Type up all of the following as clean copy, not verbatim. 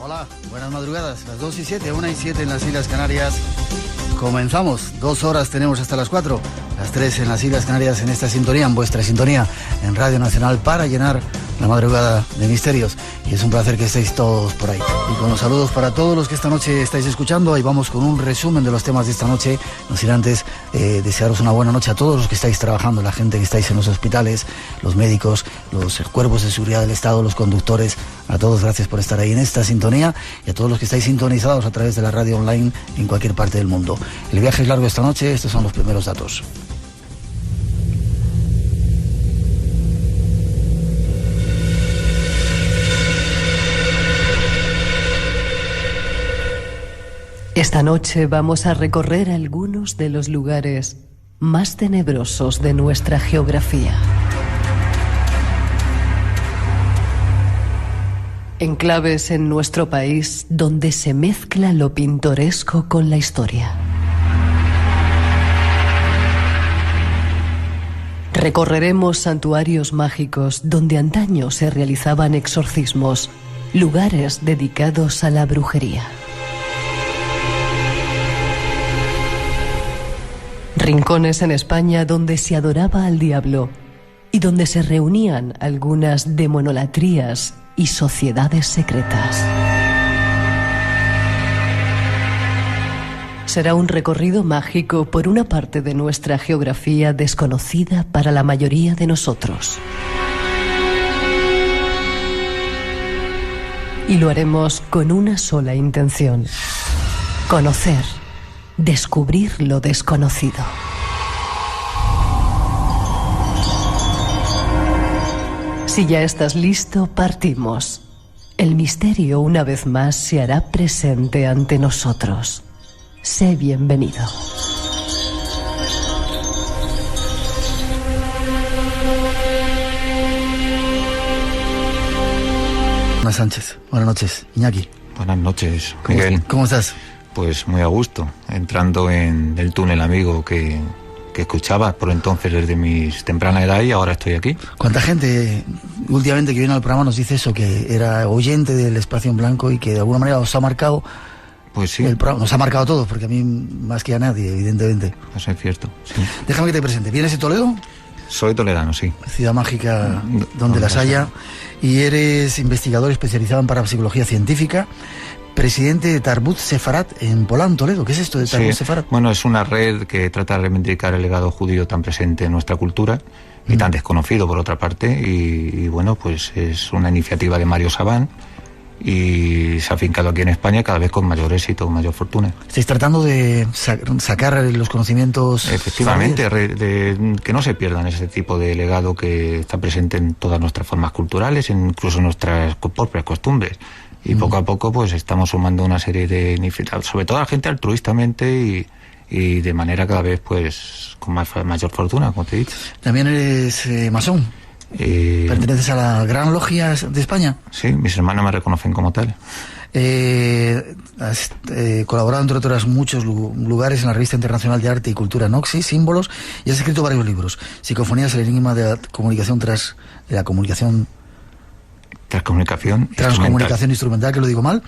Hola, buenas madrugadas, las 2:07, 1:07 en las Islas Canarias. Comenzamos, 2 horas tenemos hasta las 4, las 3 en las Islas Canarias, en esta sintonía, en vuestra sintonía, en Radio Nacional, para llenar la madrugada de misterios. Y es un placer que estéis todos por ahí. Y con los saludos para todos los que esta noche estáis escuchando, ahí vamos con un resumen de los temas de esta noche. No sin antes desearos una buena noche a todos los que estáis trabajando, la gente que estáis en los hospitales, los médicos, los cuerpos de seguridad del Estado, los conductores. A todos gracias por estar ahí en esta sintonía, y a todos los que estáis sintonizados a través de la radio online en cualquier parte del mundo. El viaje es largo esta noche, estos son los primeros datos. Esta noche vamos a recorrer algunos de los lugares más tenebrosos de nuestra geografía. Enclaves en nuestro país donde se mezcla lo pintoresco con la historia. Recorreremos santuarios mágicos donde antaño se realizaban exorcismos, lugares dedicados a la brujería. Rincones en España donde se adoraba al diablo y donde se reunían algunas demonolatrías y sociedades secretas. Será un recorrido mágico por una parte de nuestra geografía desconocida para la mayoría de nosotros. Y lo haremos con una sola intención: conocer, descubrir lo desconocido. Si ya estás listo, partimos. El misterio una vez más se hará presente ante nosotros. Sé bienvenido. Ana Sánchez, buenas noches. Iñaki. Buenas noches, Miguel. ¿Cómo estás? Pues muy a gusto, entrando en el túnel amigo que escuchaba por entonces desde mi temprana edad, y ahora estoy aquí. ¿Cuánta gente últimamente que viene al programa nos dice eso, que era oyente del Espacio en Blanco y que de alguna manera os ha marcado? Pues sí. El programa nos ha marcado a todos, porque a mí más que a nadie, evidentemente. Eso es cierto, sí. Déjame que te presente. ¿Vienes de Toledo? Soy toledano, sí. Ciudad mágica donde las haya. Y eres investigador especializado en parapsicología científica, presidente de Tarbut Sefarat en Polán, Toledo. ¿Qué es esto de Tarbut Sefarat? Bueno, es una red que trata de reivindicar el legado judío tan presente en nuestra cultura y tan desconocido por otra parte, y bueno, pues es una iniciativa de Mario Sabán y se ha afincado aquí en España cada vez con mayor éxito, mayor fortuna. ¿Estáis tratando de sacar los conocimientos? Efectivamente, de que no se pierdan ese tipo de legado que está presente en todas nuestras formas culturales, incluso en nuestras propias costumbres. Y poco a poco pues estamos sumando una serie de iniciativas, sobre todo a la gente altruistamente y de manera cada vez pues con mayor fortuna, como te he dicho. También eres masón. ¿Perteneces a la Gran Logia de España? Sí, mis hermanos me reconocen como tal. Has colaborado, entre otras, muchos lugares en la Revista Internacional de Arte y Cultura Noxis, Símbolos, y has escrito varios libros. Psicofonías, el enigma de la comunicación Transcomunicación instrumental, que lo digo mal,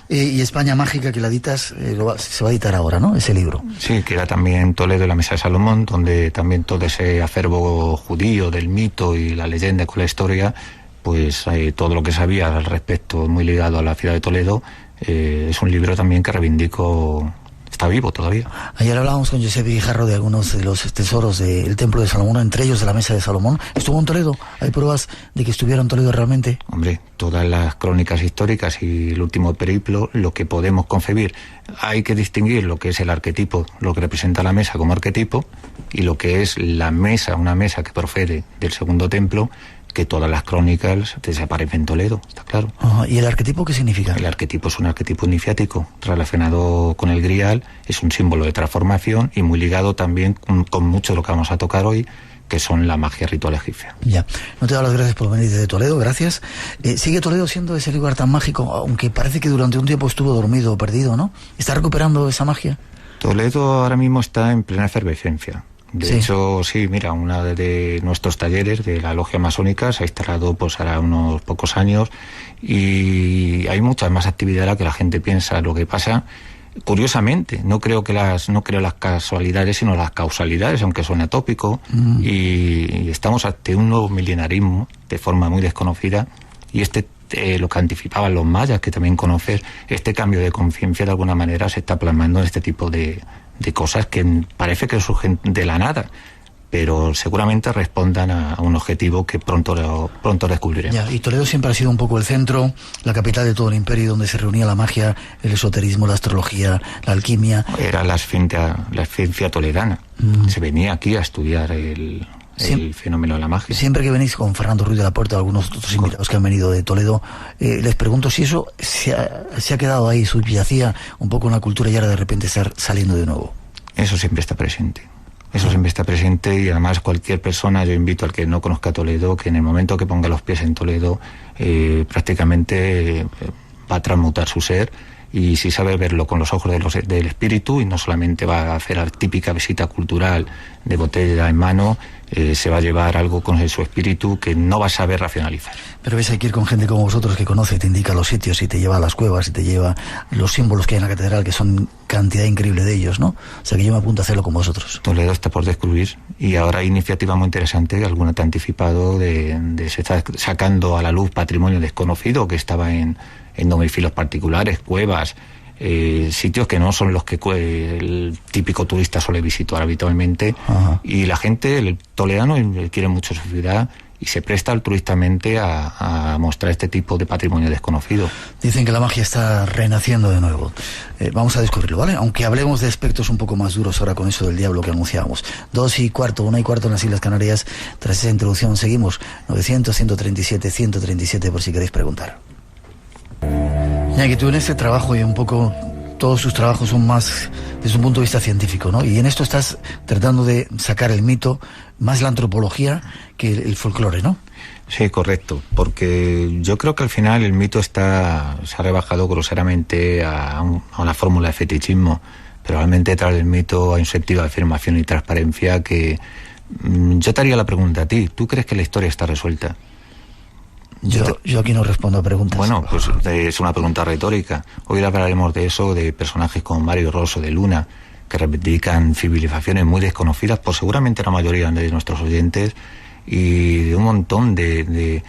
y España Mágica, que la editas, se va a editar ahora, ¿no? Ese libro. Sí, que era también Toledo y la Mesa de Salomón, donde también todo ese acervo judío del mito y la leyenda con la historia, pues todo lo que sabía al respecto, muy ligado a la ciudad de Toledo, es un libro también que reivindico. Está vivo todavía. Ayer hablábamos con Josep Guijarro de algunos de los tesoros del Templo de Salomón, entre ellos de la Mesa de Salomón. ¿Estuvo en Toledo? ¿Hay pruebas de que estuviera en Toledo realmente? Hombre, todas las crónicas históricas y el último periplo, lo que podemos concebir. Hay que distinguir lo que es el arquetipo, lo que representa la mesa como arquetipo, y lo que es la mesa, una mesa que procede del segundo templo, que todas las crónicas desaparecen en Toledo, está claro. ¿Y el arquetipo qué significa? El arquetipo es un arquetipo iniciático relacionado con el grial, es un símbolo de transformación y muy ligado también con mucho de lo que vamos a tocar hoy, que son la magia ritual egipcia. Ya, no te doy las gracias por venir desde Toledo, gracias. ¿Sigue Toledo siendo ese lugar tan mágico, aunque parece que durante un tiempo estuvo dormido o perdido, ¿no? ¿Está recuperando esa magia? Toledo ahora mismo está en plena efervescencia. De hecho, sí, mira, una de nuestros talleres de la logia masónica se ha instalado pues hará unos pocos años y hay mucha más actividad de la que la gente piensa. Lo que pasa, curiosamente, no creo las casualidades, sino las causalidades, aunque suene tópico, y estamos ante un nuevo milenarismo de forma muy desconocida, y lo que anticipaban los mayas, que también conocer, este cambio de conciencia de alguna manera se está plasmando en este tipo de cosas que parece que surgen de la nada, pero seguramente respondan a un objetivo que pronto descubriremos. Ya, y Toledo siempre ha sido un poco el centro, la capital de todo el imperio, donde se reunía la magia, el esoterismo, la astrología, la alquimia. Era la ciencia toledana. Se venía aquí a estudiar el fenómeno de la magia. Siempre que venís con Fernando Ruiz de la Puerta o algunos otros invitados que han venido de Toledo, les pregunto si eso se ha quedado ahí, subyacía un poco en la cultura y ahora de repente estar saliendo de nuevo. Eso siempre está presente. Eso siempre está presente, y además cualquier persona, yo invito al que no conozca Toledo, que en el momento que ponga los pies en Toledo, prácticamente va a transmutar su ser, y si sabe verlo con los ojos del espíritu, y no solamente va a hacer la típica visita cultural de botella en mano, se va a llevar algo con su espíritu que no va a saber racionalizar. Pero ves, hay que ir con gente como vosotros que conoce, te indica los sitios y te lleva a las cuevas y te lleva los símbolos que hay en la catedral, que son cantidad increíble de ellos, ¿no? O sea que yo me apunto a hacerlo con vosotros. Toledo está por descubrir, y ahora hay iniciativa muy interesante, alguna te ha anticipado, se está sacando a la luz patrimonio desconocido que estaba en domicilios particulares, cuevas, sitios que no son los que el típico turista suele visitar habitualmente. Ajá. Y la gente, el toledano, quiere mucho su ciudad y se presta altruistamente a mostrar este tipo de patrimonio desconocido. Dicen que la magia está renaciendo de nuevo. Vamos a descubrirlo, ¿vale? Aunque hablemos de aspectos un poco más duros ahora con eso del diablo que anunciábamos. 2:15, 1:15 en las Islas Canarias. Tras esa introducción seguimos. 900-137-137 por si queréis preguntar. Ya que tú en este trabajo, y un poco todos sus trabajos son más desde un punto de vista científico, ¿no? Y en esto estás tratando de sacar el mito, más la antropología que el folclore, ¿no? Sí, correcto, porque yo creo que al final el mito se ha rebajado groseramente a una fórmula de fetichismo, pero realmente detrás del mito hay un sentido de afirmación y transparencia que yo te haría la pregunta a ti. ¿Tú crees que la historia está resuelta? Yo aquí no respondo a preguntas. Bueno, pues es una pregunta retórica. Hoy hablaremos de eso, de personajes como Mario Rosso de Luna, que reivindican civilizaciones muy desconocidas por seguramente la mayoría de nuestros oyentes, y de un montón de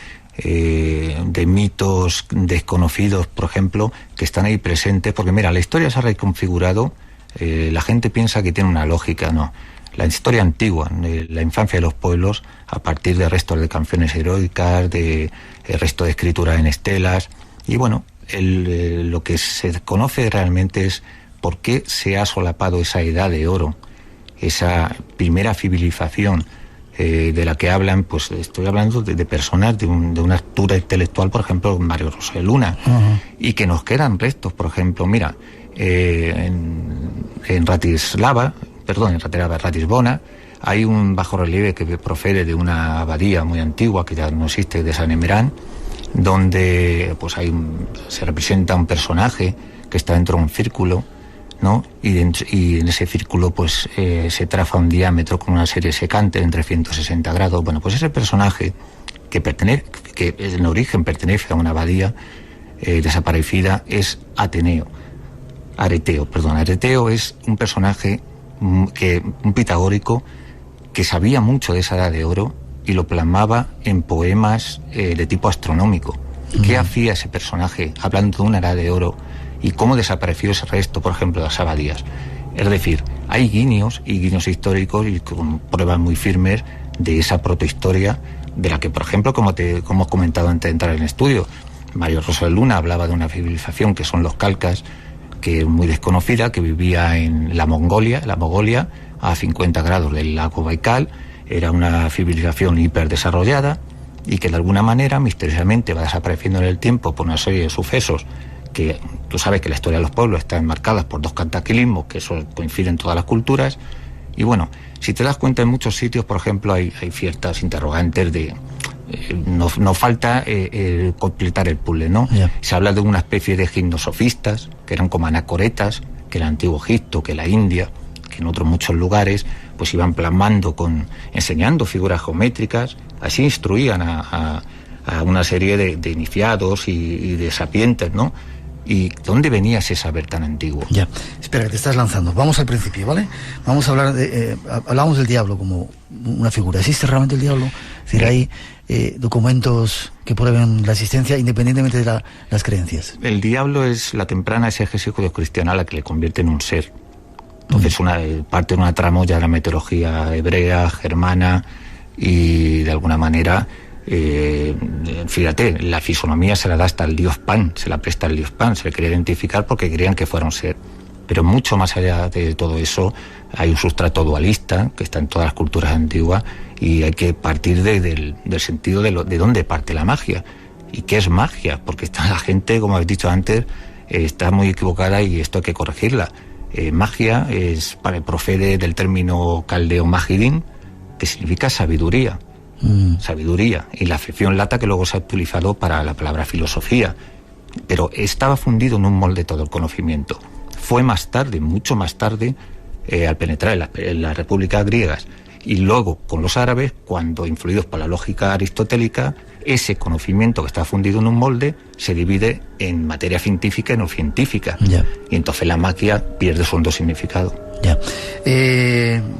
mitos desconocidos, por ejemplo, que están ahí presentes, porque mira, la historia se ha reconfigurado, la gente piensa que tiene una lógica, no. La historia antigua, de la infancia de los pueblos, a partir de restos de canciones heroicas, de resto de escritura en estelas, y bueno, lo que se conoce realmente es por qué se ha solapado esa edad de oro, esa primera civilización de la que hablan, pues estoy hablando de personas de una altura intelectual, por ejemplo, Mario Rosso de Luna, y que nos quedan restos, por ejemplo, mira, en Ratisbona, hay un bajorrelieve que procede de una abadía muy antigua que ya no existe, de San Emerán, donde pues se representa un personaje que está dentro de un círculo, ¿no? Y en ese círculo pues se traza un diámetro con una serie secante en 360 grados. Bueno, pues ese personaje que en origen pertenece a una abadía desaparecida es Areteo es un personaje un pitagórico que sabía mucho de esa edad de oro y lo plasmaba en poemas de tipo astronómico. ¿Qué hacía ese personaje hablando de una edad de oro y cómo desapareció ese resto, por ejemplo, de las abadías? Es decir, hay guiños históricos y con pruebas muy firmes de esa protohistoria, de la que, por ejemplo, como hemos comentado antes de entrar en el estudio, Mario Rosso de Luna hablaba de una civilización que son los calcas, que es muy desconocida, que vivía en la Mongolia, a 50 grados del lago Baikal. Era una civilización hiperdesarrollada y que de alguna manera misteriosamente va desapareciendo en el tiempo por una serie de sucesos que tú sabes que la historia de los pueblos está enmarcada por dos cataclismos, que eso coincide en todas las culturas. Y bueno, si te das cuenta, en muchos sitios, por ejemplo, hay ciertas interrogantes de... no falta completar el puzzle, ¿no? Yeah. Se habla de una especie de gimnosofistas, que eran como anacoretas, que el antiguo Egipto, que la India, que en otros muchos lugares pues iban plasmando, enseñando figuras geométricas, así instruían a una serie de iniciados y de sapientes, ¿no? ¿Y dónde venía ese saber tan antiguo? Ya, espera, que te estás lanzando. Vamos al principio, ¿vale? Vamos a hablar hablamos del diablo como una figura. ¿Existe realmente el diablo? Es decir, hay documentos que prueben la existencia independientemente de las creencias. El diablo es la temprana exégesis judeocristiana la que le convierte en un ser. Entonces, parte de una tramoya de la mitología hebrea, germana, y de alguna manera... fíjate, la fisonomía se la da hasta el dios Pan, se la presta al dios Pan, se le quería identificar porque querían que fuera un ser. Pero mucho más allá de todo eso, hay un sustrato dualista que está en todas las culturas antiguas, y hay que partir del sentido de dónde parte la magia. ¿Y qué es magia? Porque la gente, como habéis dicho antes, está muy equivocada, y esto hay que corregirla. Magia procede del término caldeo magidin, que significa sabiduría. Sabiduría, y la acepción lata que luego se ha utilizado para la palabra filosofía, pero estaba fundido en un molde todo el conocimiento. Fue más tarde, mucho más tarde, al penetrar en las repúblicas griegas y luego con los árabes, cuando, influidos por la lógica aristotélica, ese conocimiento que está fundido en un molde se divide en materia científica y no científica. Ya. Y entonces la magia pierde su hondo significado. Ya.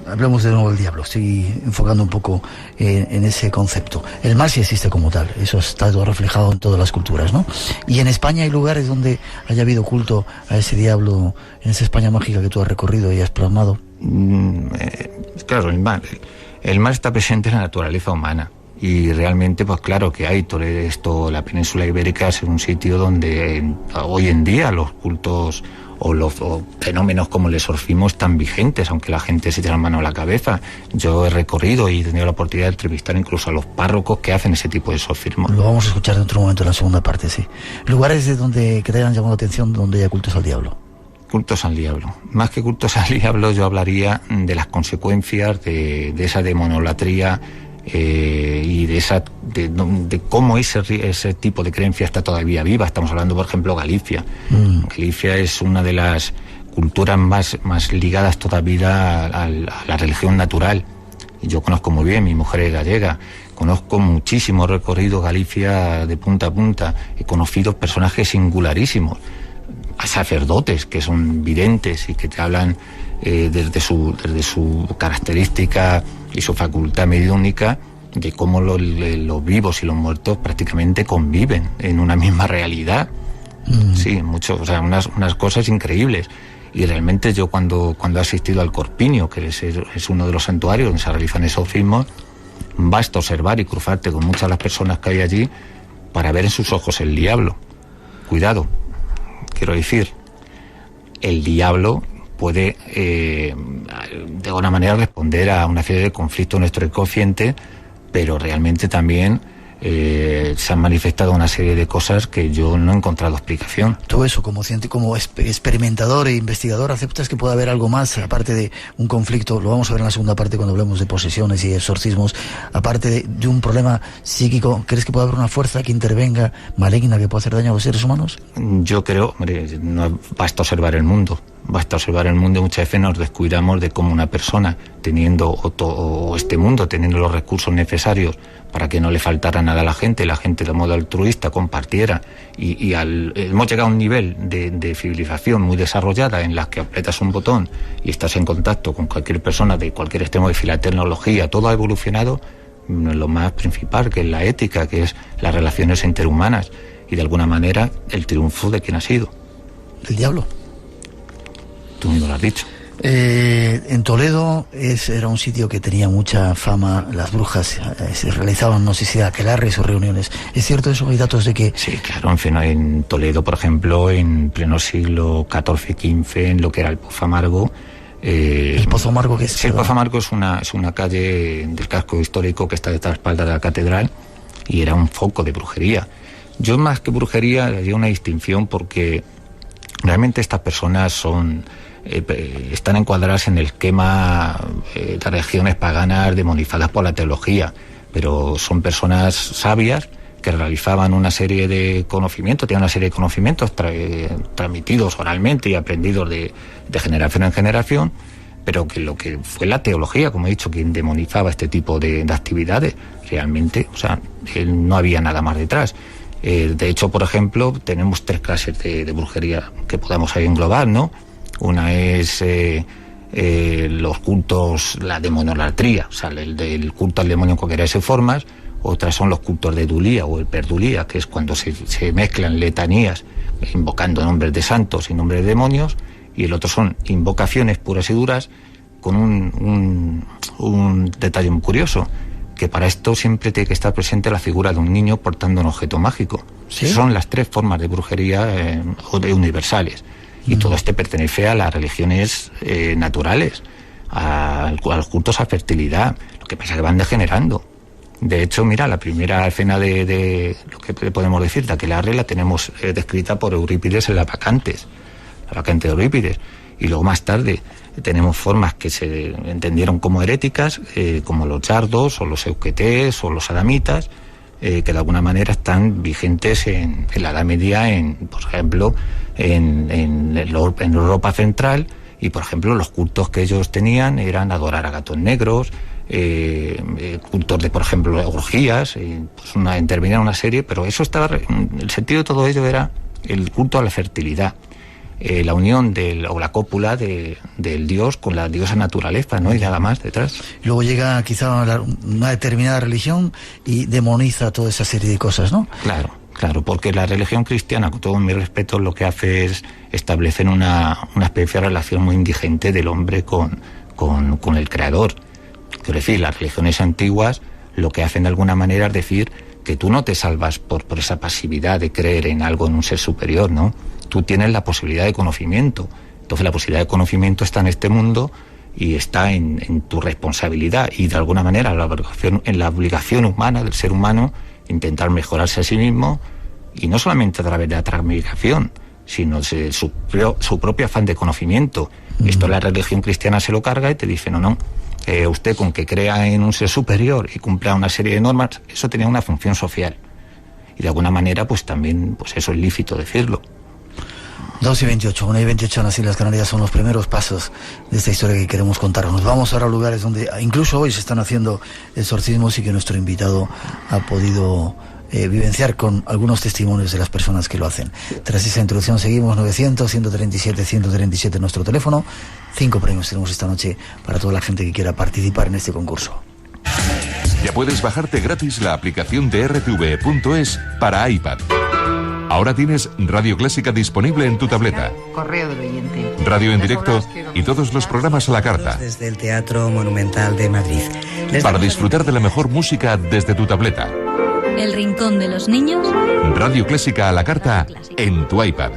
Hablemos de nuevo del diablo. Estoy enfocando un poco en ese concepto. El mal sí existe como tal. Eso está todo reflejado en todas las culturas, ¿no? Y en España hay lugares donde haya habido culto a ese diablo, en esa España mágica que tú has recorrido y has plasmado. Claro, el mal está presente en la naturaleza humana. Y realmente, pues claro que hay todo esto, la península ibérica es un sitio donde hoy en día los cultos o fenómenos como el exorcismo están vigentes, aunque la gente se tire la mano a la cabeza. Yo he recorrido y he tenido la oportunidad de entrevistar incluso a los párrocos que hacen ese tipo de exorcismo. Lo vamos a escuchar en otro momento, en la segunda parte, sí. Lugares que te hayan llamado la atención donde haya cultos al diablo. Cultos al diablo. Más que cultos al diablo, yo hablaría de las consecuencias de esa demonolatría, y de cómo ese tipo de creencia está todavía viva. Estamos hablando, por ejemplo, Galicia. Galicia es una de las culturas más ligadas todavía a la religión natural. Y yo conozco muy bien, mi mujer es gallega, conozco muchísimo recorrido Galicia de punta a punta. He conocido personajes singularísimos, sacerdotes que son videntes y que te hablan desde su característica y su facultad mediúnica, de cómo los vivos y los muertos prácticamente conviven en una misma realidad. Sí, unas cosas increíbles. Y realmente yo cuando he asistido al Corpiño, que es uno de los santuarios donde se realizan exorcismos, basta observar y cruzarte con muchas de las personas que hay allí para ver en sus ojos el diablo. Cuidado, quiero decir, el diablo puede de alguna manera responder a una serie de conflictos en nuestro inconsciente, pero realmente también se han manifestado una serie de cosas que yo no he encontrado explicación. Todo eso, como experimentador e investigador, ¿aceptas que pueda haber algo más, aparte de un conflicto? Lo vamos a ver en la segunda parte cuando hablemos de posesiones y exorcismos. Aparte de un problema psíquico, ¿crees que puede haber una fuerza que intervenga maligna que pueda hacer daño a los seres humanos? Yo creo, no basta observar el mundo. Basta observar el mundo y muchas veces nos descuidamos de cómo una persona, teniendo este mundo, teniendo los recursos necesarios para que no le faltara nada a la gente de modo altruista compartiera, y hemos llegado a un nivel de civilización muy desarrollada en la que apretas un botón y estás en contacto con cualquier persona de cualquier extremo de la tecnología. Todo ha evolucionado en lo más principal, que es la ética, que es las relaciones interhumanas, y de alguna manera el triunfo de quien ha sido. ¿El diablo? Tú mismo lo has dicho. En Toledo era un sitio que tenía mucha fama. Las brujas se realizaban, no sé si aquelarres o reuniones. ¿Es cierto eso? ¿Hay datos de que...? Sí, claro. En Toledo, por ejemplo, en pleno siglo XIV-XV, en lo que era el Pozo Amargo... ¿El Pozo Amargo qué es? Sí, el Pozo Amargo es una calle del casco histórico que está detrás de la espalda de la catedral, y era un foco de brujería. Yo, más que brujería, haría una distinción, porque realmente estas personas están encuadradas en el esquema de regiones paganas demonizadas por la teología, pero son personas sabias que realizaban una serie de conocimientos, tenían una serie de conocimientos transmitidos oralmente y aprendidos de generación en generación, pero que lo que fue la teología, como he dicho, quien demonizaba este tipo de actividades, realmente, o sea, no había nada más detrás. De hecho, por ejemplo, tenemos 3 clases de brujería que podamos ahí englobar, ¿no? Una es los cultos, la demonolatría, o sea, el culto al demonio en cualquiera de sus formas. Otras son los cultos de Dulía o el perdulía, que es cuando se mezclan letanías invocando nombres de santos y nombres de demonios, y el otro son invocaciones puras y duras, con un detalle muy curioso, que para esto siempre tiene que estar presente la figura de un niño portando un objeto mágico. ¿Sí? Son las 3 formas de brujería universales. Y todo este pertenece a las religiones naturales, a los cultos a fertilidad. Lo que pasa es que van degenerando. De hecho, mira, la primera escena de lo que podemos decir de aquelarre la tenemos descrita por Eurípides en las Bacantes, la Bacante de Eurípides. Y luego más tarde tenemos formas que se entendieron como heréticas, como los yardos o los euquetés o los adamitas, que de alguna manera están vigentes en la Edad Media, por ejemplo, en Europa Central, y por ejemplo los cultos que ellos tenían eran adorar a gatos negros, cultos de, por ejemplo, orgías, pues intervenía una serie, pero eso estaba, el sentido de todo ello era el culto a la fertilidad, la unión o la cópula del dios con la diosa naturaleza, ¿no? Y nada más detrás. Luego llega quizá una determinada religión y demoniza toda esa serie de cosas, ¿no? Claro, porque la religión cristiana, con todo mi respeto, lo que hace es establecer una especie de relación muy indigente del hombre con el creador. Quiero decir, las religiones antiguas lo que hacen de alguna manera es decir que tú no te salvas por esa pasividad de creer en algo, en un ser superior, ¿no? Tú tienes la posibilidad de conocimiento. Entonces la posibilidad de conocimiento está en este mundo y está en tu responsabilidad y de alguna manera en la obligación humana del ser humano intentar mejorarse a sí mismo, y no solamente a través de la transmigración, sino de su propio afán de conocimiento. Esto la religión cristiana se lo carga y te dice, no, usted con que crea en un ser superior y cumpla una serie de normas, eso tenía una función social. Y de alguna manera, pues también, pues eso es lícito decirlo. 2:28, 1:28 en las Islas Canarias son los primeros pasos de esta historia que queremos contar. Nos vamos ahora a lugares donde incluso hoy se están haciendo exorcismos y que nuestro invitado ha podido vivenciar con algunos testimonios de las personas que lo hacen. Tras esa introducción seguimos. 900-137-137 nuestro teléfono. 5 premios tenemos esta noche para toda la gente que quiera participar en este concurso. Ya puedes bajarte gratis la aplicación de rtv.es para iPad. Ahora tienes Radio Clásica disponible en tu tableta. Correo del oyente. Radio en directo y todos los programas a la carta. Desde el Teatro Monumental de Madrid. Para disfrutar de la mejor música desde tu tableta. El Rincón de los Niños. Radio Clásica a la carta en tu iPad.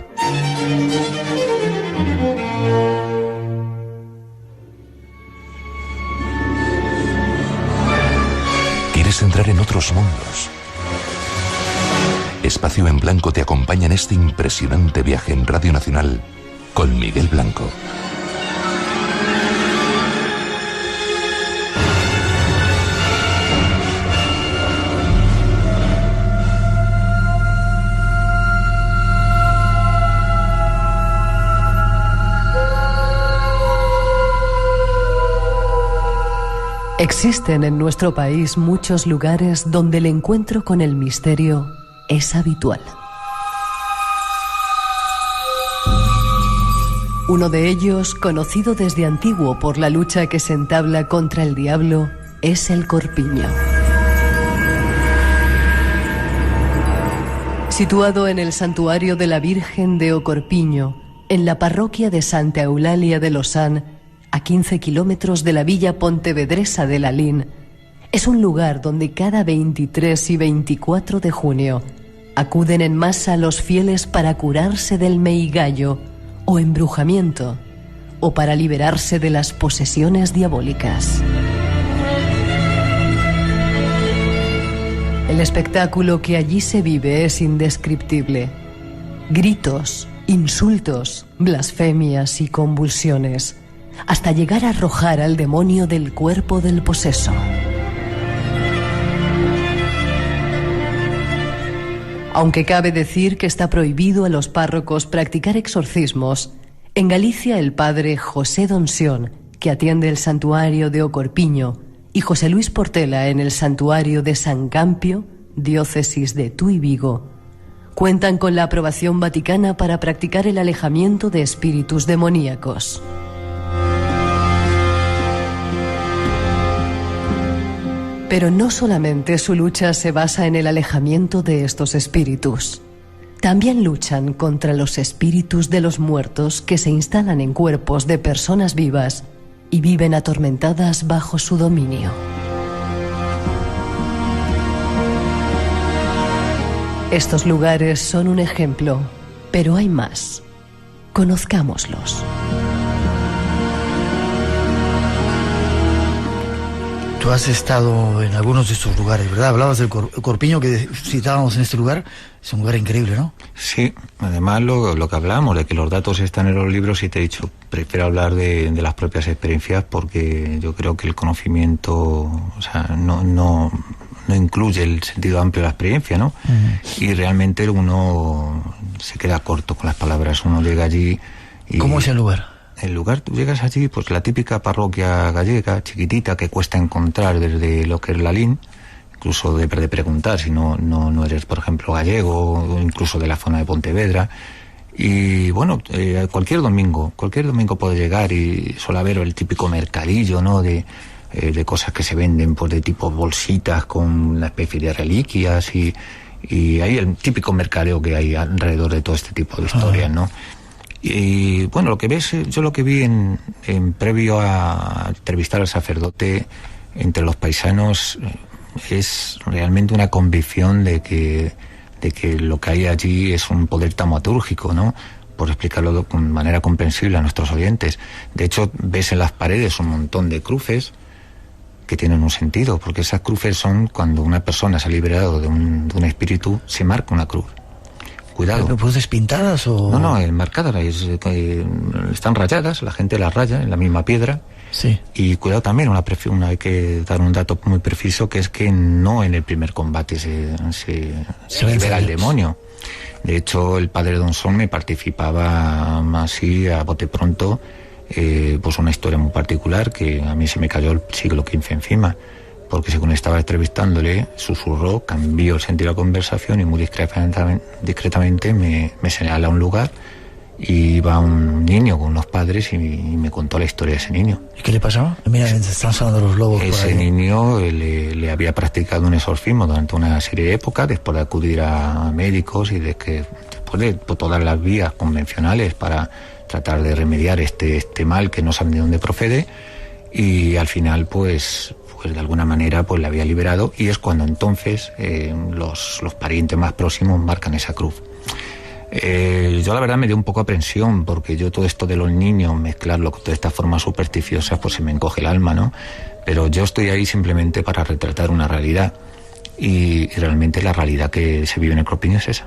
¿Quieres entrar en otros mundos? Espacio en Blanco te acompaña en este impresionante viaje en Radio Nacional con Miguel Blanco. Existen en nuestro país muchos lugares donde el encuentro con el misterio es habitual. Uno de ellos, conocido desde antiguo por la lucha que se entabla contra el diablo, es el Corpiño. Situado en el santuario de la Virgen de O Corpiño, en la parroquia de Santa Eulalia de Losán, a 15 kilómetros de la villa pontevedresa de Lalín, es un lugar donde cada 23 y 24 de junio acuden en masa los fieles para curarse del meigallo o embrujamiento, o para liberarse de las posesiones diabólicas. El espectáculo que allí se vive es indescriptible. Gritos, insultos, blasfemias y convulsiones, hasta llegar a arrojar al demonio del cuerpo del poseso. Aunque cabe decir que está prohibido a los párrocos practicar exorcismos, en Galicia el padre José Donsión, que atiende el santuario de Ocorpiño, y José Luis Portela en el santuario de San Campio, diócesis de Tuy Vigo, cuentan con la aprobación vaticana para practicar el alejamiento de espíritus demoníacos. Pero no solamente su lucha se basa en el alejamiento de estos espíritus. También luchan contra los espíritus de los muertos que se instalan en cuerpos de personas vivas y viven atormentadas bajo su dominio. Estos lugares son un ejemplo, pero hay más. Conozcámoslos. Tú has estado en algunos de estos lugares, ¿verdad? Hablabas del Corpiño que citábamos en este lugar. Es un lugar increíble, ¿no? Sí, además lo que hablamos, de que los datos están en los libros, y te he dicho, prefiero hablar de las propias experiencias, porque yo creo que el conocimiento, o sea, no incluye el sentido amplio de la experiencia, ¿no? Y realmente uno se queda corto con las palabras. Uno llega allí y... ¿Cómo es el lugar? El lugar, tú llegas allí, pues la típica parroquia gallega, chiquitita, que cuesta encontrar desde lo que es la LIN, incluso de preguntar si no eres, por ejemplo, gallego, o incluso de la zona de Pontevedra. Y bueno, cualquier domingo puedes llegar y suele haber el típico mercadillo, ¿no? De cosas que se venden, pues de tipo bolsitas con una especie de reliquias, y hay el típico mercadeo que hay alrededor de todo este tipo de historias, ¿no? Y bueno, lo que ves, yo lo que vi en previo a entrevistar al sacerdote entre los paisanos, es realmente una convicción de que lo que hay allí es un poder taumatúrgico, ¿no? Por explicarlo de manera comprensible a nuestros oyentes. De hecho, ves en las paredes un montón de cruces que tienen un sentido, porque esas cruces son cuando una persona se ha liberado de un espíritu, se marca una cruz. Cuidado. ¿Pues pintadas o...? No, marcadas, están rayadas, la gente las raya en la misma piedra. Sí. Y cuidado también, hay que dar un dato muy preciso, que es que no en el primer combate se libera al demonio. De hecho, el padre Donsón me participaba así a bote pronto, pues una historia muy particular, que a mí se me cayó el siglo XV encima, porque según estaba entrevistándole, susurró, cambió el sentido de la conversación y muy discretamente me señala un lugar, y iba un niño con unos padres y me contó la historia de ese niño. ¿Y qué le pasaba? Mira, están sonando los lobos. Ese niño le había practicado un exorcismo durante una serie de épocas, después de acudir a médicos y después de todas las vías convencionales para tratar de remediar este mal que no saben de dónde procede, y al final pues de alguna manera pues le había liberado, y es cuando entonces los parientes más próximos marcan esa cruz. Yo la verdad me dio un poco aprensión, porque yo todo esto de los niños, mezclarlo con todas estas formas supersticiosas, pues se me encoge el alma, ¿no? Pero yo estoy ahí simplemente para retratar una realidad, y realmente la realidad que se vive en el Corpiño es esa.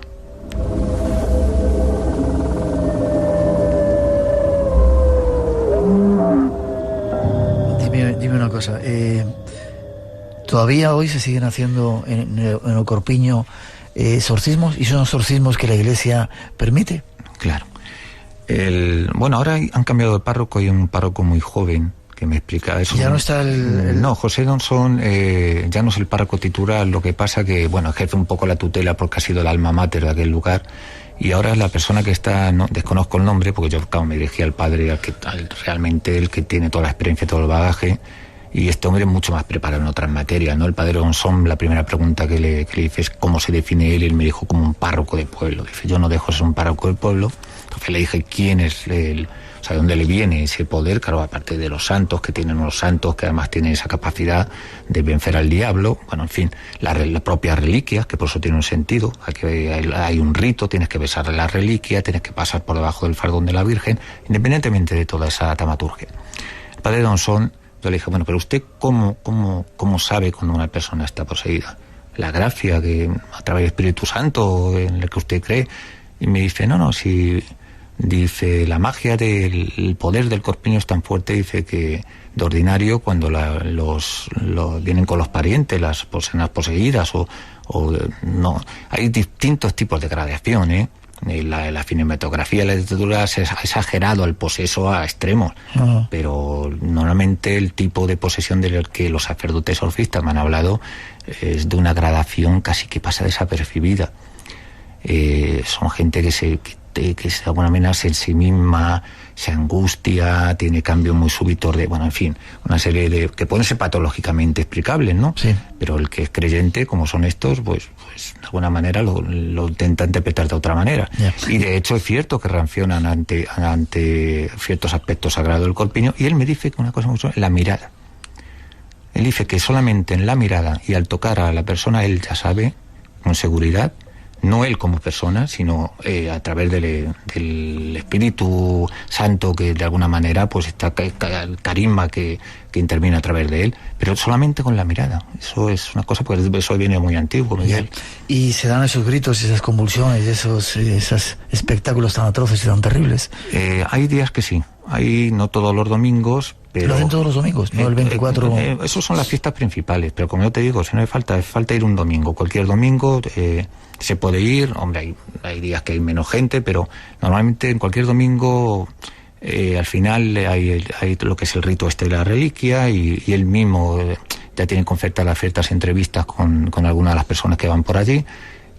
Dime una cosa, ¿todavía hoy se siguen haciendo en el Corpiño exorcismos, y son exorcismos que la Iglesia permite? Claro. Bueno, ahora han cambiado de párroco, hay un párroco muy joven que me explica eso. Ya no está No, José Donsón ya no es el párroco titular, lo que pasa que, bueno, ejerce un poco la tutela porque ha sido el alma mater de aquel lugar, y ahora es la persona que está, no desconozco el nombre, porque yo, claro, me dirigí al padre, realmente el que tiene toda la experiencia, todo el bagaje, y este hombre es mucho más preparado en otras materias, ¿no? El padre Donsón, la primera pregunta que le hice es cómo se define él, y él me dijo como un párroco de pueblo. Dice, yo no dejo de ser un párroco del pueblo. Entonces le dije quién es él, o sea, de dónde le viene ese poder, claro, aparte de los santos, que tienen unos santos que además tienen esa capacidad de vencer al diablo, bueno, en fin, las propias reliquias, que por eso tiene un sentido, hay un rito, tienes que besar la reliquia, tienes que pasar por debajo del fardón de la Virgen, independientemente de toda esa taumaturgia. El padre Donsón, yo le dije, bueno, pero usted ¿cómo sabe cuando una persona está poseída? La gracia que a través del Espíritu Santo en el que usted cree. Y me dice, no, si dice, la magia del poder del Corpiño es tan fuerte, dice, que de ordinario cuando vienen con los parientes, las personas poseídas o no, hay distintos tipos de gradación, La cinematografía, la literatura se ha exagerado el poseso a extremos, pero normalmente el tipo de posesión del que los sacerdotes exorcistas me han hablado es de una gradación casi que pasa desapercibida. Son gente que de alguna manera se en sí misma se angustia, tiene cambios muy súbitos de, bueno, en fin, una serie de que pueden ser patológicamente explicables, ¿no? Sí. Pero el que es creyente, como son estos, pues de alguna manera lo intenta interpretar de otra manera. Yeah. Y de hecho es cierto que reaccionan ante ciertos aspectos sagrados del corpiño, y él me dice que una cosa mucho, la mirada. Él dice que solamente en la mirada y al tocar a la persona él ya sabe con seguridad, no él como persona, sino a través del Espíritu Santo, que de alguna manera pues está el carisma que interviene a través de él, pero solamente con la mirada. Eso es una cosa, porque eso viene muy antiguo, Miguel. Y se dan esos gritos, esas convulsiones, esos espectáculos tan atroces y tan terribles. Hay días que sí, hay no todos los domingos, pero... ¿Lo hacen todos los domingos? ¿No el 24? Esos son las fiestas principales, pero como yo te digo, si no es falta ir un domingo, cualquier domingo... se puede ir, hombre, hay días que hay menos gente, pero normalmente en cualquier domingo al final hay lo que es el rito de la reliquia, y él mismo ya tiene concertadas ciertas entrevistas con algunas de las personas que van por allí.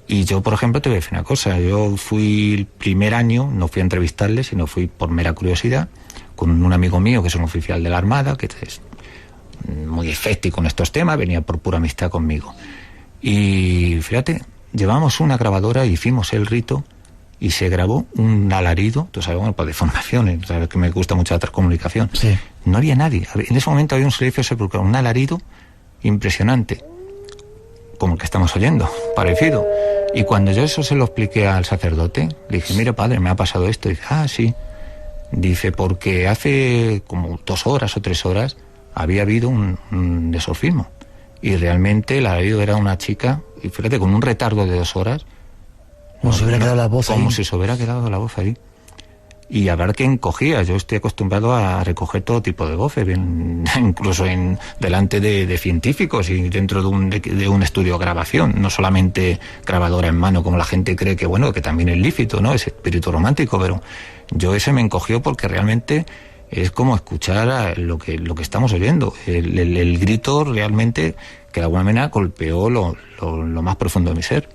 Y yo, por ejemplo, te voy a decir una cosa, yo fui el primer año, no fui a entrevistarle, sino fui por mera curiosidad, con un amigo mío que es un oficial de la Armada, que es muy escéptico en estos temas, venía por pura amistad conmigo. Y fíjate, llevamos una grabadora, hicimos el rito y se grabó un alarido, tú sabes, bueno, pues de formaciones, sabes que me gusta mucho la transcomunicación. Sí. No había nadie, en ese momento había un silencio sepulcral, un alarido impresionante, como el que estamos oyendo, parecido. Y cuando yo eso se lo expliqué al sacerdote, le dije, mire padre, me ha pasado esto, y dice, sí. Dice, porque hace como 2 horas o 3 horas había habido un exorcismo. Y realmente el alarido era una chica, y fíjate, con un retardo de 2 horas. Como si hubiera quedado la voz ahí. Como si se hubiera quedado la voz ahí. Y a ver qué encogía. Yo estoy acostumbrado a recoger todo tipo de voces, incluso delante de científicos y dentro de un estudio de grabación, no solamente grabadora en mano, como la gente cree que, bueno, que también es lícito, ¿no? Es espíritu romántico, pero yo ese me encogió porque realmente es como escuchar lo que estamos oyendo. El grito realmente que de alguna manera golpeó lo más profundo de mi ser.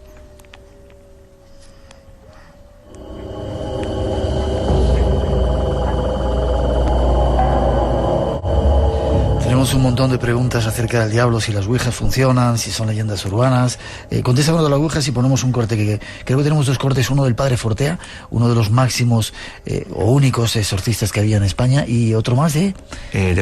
Tenemos un montón de preguntas acerca del diablo, si las ouijas funcionan, si son leyendas urbanas. Contesta uno de las ouijas y ponemos un corte, que creo que tenemos 2 cortes, uno del padre Fortea, uno de los máximos o únicos exorcistas que había en España, y otro más de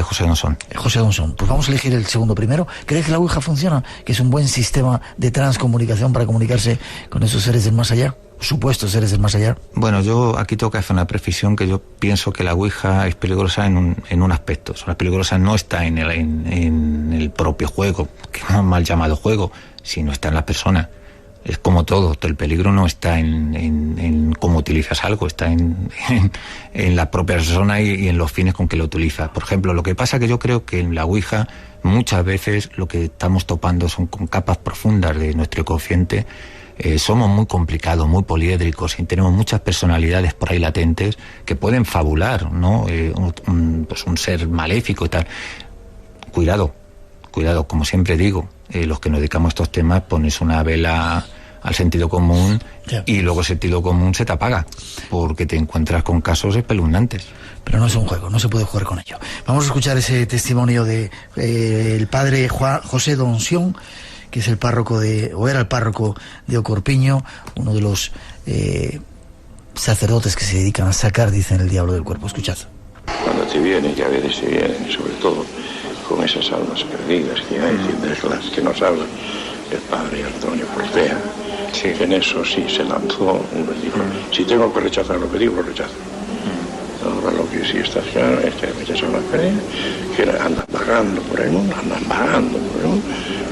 José Donsón. José Donsón. Pues vamos a elegir el segundo primero. ¿Crees que la ouija funciona? ¿Que es un buen sistema de transcomunicación para comunicarse con esos seres del más allá? Supuestos seres del más allá. Bueno, yo aquí tengo que hacer una precisión, que yo pienso que la ouija es peligrosa en un aspecto. O sea, la peligrosa no está en el propio juego, que es mal llamado juego, sino está en la persona. Es como todo, el peligro no está en cómo utilizas algo, está en la propia persona y en los fines con que lo utilizas. Por ejemplo, lo que pasa que yo creo que en la ouija muchas veces lo que estamos topando son con capas profundas de nuestro inconsciente. Somos muy complicados, muy poliédricos, y tenemos muchas personalidades por ahí latentes que pueden fabular, ¿no? Pues un ser maléfico y tal. Cuidado, como siempre digo, los que nos dedicamos a estos temas, pones una vela al sentido común y luego el sentido común se te apaga, porque te encuentras con casos espeluznantes. Pero no es un juego, no se puede jugar con ello. Vamos a escuchar ese testimonio de el padre José Donsón, que es el párroco era el párroco de Ocorpiño, uno de los sacerdotes que se dedican a sacar, dicen, el diablo del cuerpo. Escuchad. Cuando te vienen, que a veces te vienen, sobre todo con esas almas perdidas que hay, de las que nos habla el padre Antonio Fortea, sí. En eso sí se lanzó, uno dijo, si tengo que rechazar lo que digo, lo rechazo. Ahora lo que sí está claro es que muchas son las personas que andan vagando por el mundo,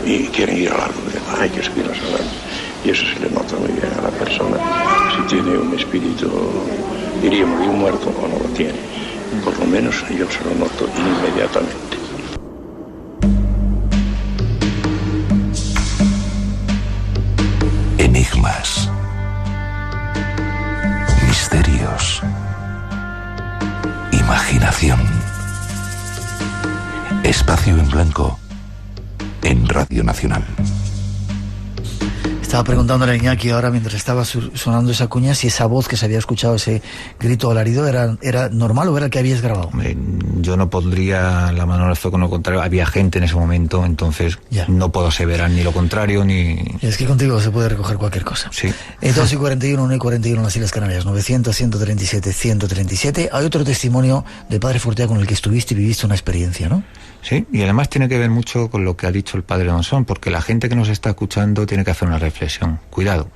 y quieren ir a la luz. Hay que subir las alarmas. Y eso se le nota muy bien a la persona, si tiene un espíritu, diríamos, de un muerto o no lo tiene. Por lo menos yo se lo noto inmediatamente. Enigmas. imaginación. Espacio en Blanco en Radio Nacional. Estaba preguntándole a Iñaki ahora, mientras estaba sonando esa cuña, si esa voz que se había escuchado, ese grito alarido, era normal o era el que habías grabado. Yo no pondría la mano al fuego con lo contrario. Había gente en ese momento, entonces no puedo aseverar ni lo contrario ni... Es que contigo se puede recoger cualquier cosa. Sí. 2:41, 1:41 en las Islas Canarias, 900-137-137. Hay otro testimonio del padre Fortea con el que estuviste y viviste una experiencia, ¿no? Sí, y además tiene que ver mucho con lo que ha dicho el padre Monzón, porque la gente que nos está escuchando tiene que hacer una reflexión. Cuidado,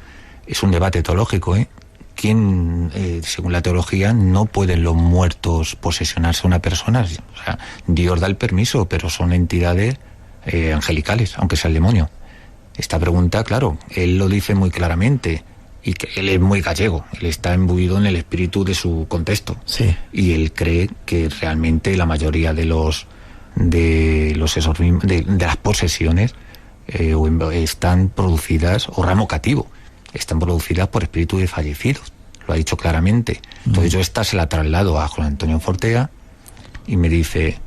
es un debate teológico, ¿eh? ¿Quién, según la teología, no pueden los muertos posesionarse a una persona? O sea, Dios da el permiso, pero son entidades angelicales, aunque sea el demonio. Esta pregunta, claro, él lo dice muy claramente, y que él es muy gallego, él está imbuido en el espíritu de su contexto. Sí. Y él cree que realmente la mayoría de las posesiones están producidas, o ramo cativo, están producidas por espíritus de fallecidos. Lo ha dicho claramente. Entonces yo esta se la traslado a Juan Antonio Fortea y me dice,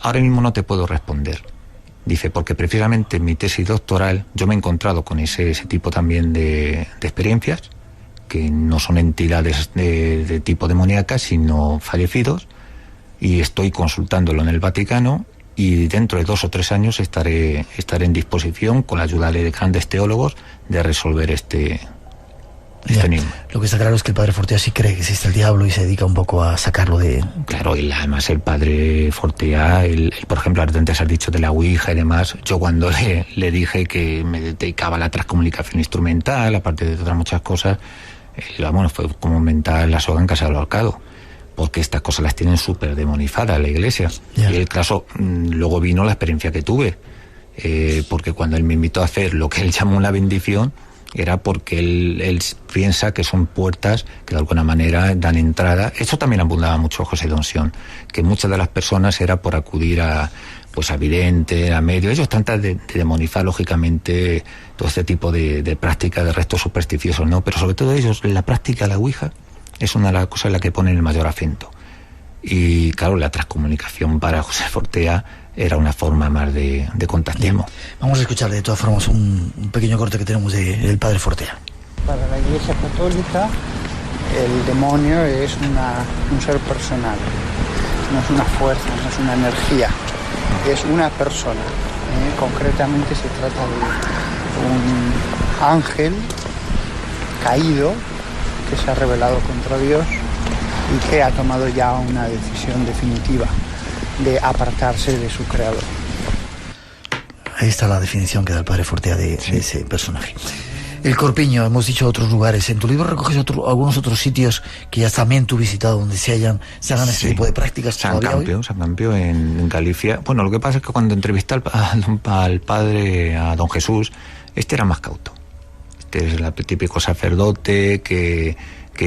ahora mismo no te puedo responder. Dice, porque precisamente en mi tesis doctoral yo me he encontrado con ese tipo también de experiencias, que no son entidades de tipo demoníacas, sino fallecidos, y estoy consultándolo en el Vaticano, y dentro de 2 o 3 años estaré en disposición, con la ayuda de grandes teólogos, de resolver este enigma. Lo que está claro es que el padre Fortea sí cree que existe el diablo y se dedica un poco a sacarlo de... Claro, y además el padre Fortea, por ejemplo, antes has dicho de la Ouija y demás, yo cuando le dije que me dedicaba a la transcomunicación instrumental, aparte de otras muchas cosas, fue como mental la soga en casa del ahorcado, porque estas cosas las tienen súper demonizadas la iglesia. Yeah. Y el caso, luego vino la experiencia que tuve, porque cuando él me invitó a hacer lo que él llamó una bendición, era porque él piensa que son puertas que de alguna manera dan entrada. Eso también abundaba mucho José Donsión, que muchas de las personas era por acudir a vidente, a medio. Ellos tratan de demonizar lógicamente todo este tipo de práctica de restos supersticiosos, ¿no? Pero sobre todo ellos, la práctica de la Ouija es una de las cosas en las que ponen el mayor acento. Y claro, la transcomunicación para José Fortea era una forma más de contactismo. Vamos a escuchar de todas formas un pequeño corte que tenemos del padre Fortea. Para la Iglesia Católica, el demonio es un ser personal, no es una fuerza, no es una energía, es una persona. Concretamente se trata de un ángel caído que se ha rebelado contra Dios y que ha tomado ya una decisión definitiva de apartarse de su creador. Ahí está la definición que da el padre Fortea de ese personaje. El Corpiño, hemos dicho otros lugares. En tu libro recoges algunos otros sitios que ya también tú has visitado, donde se hagan este tipo de prácticas. San Campio en Galicia. Bueno, lo que pasa es que cuando entrevisté al padre, a don Jesús, este era más cauto. Este es el típico sacerdote que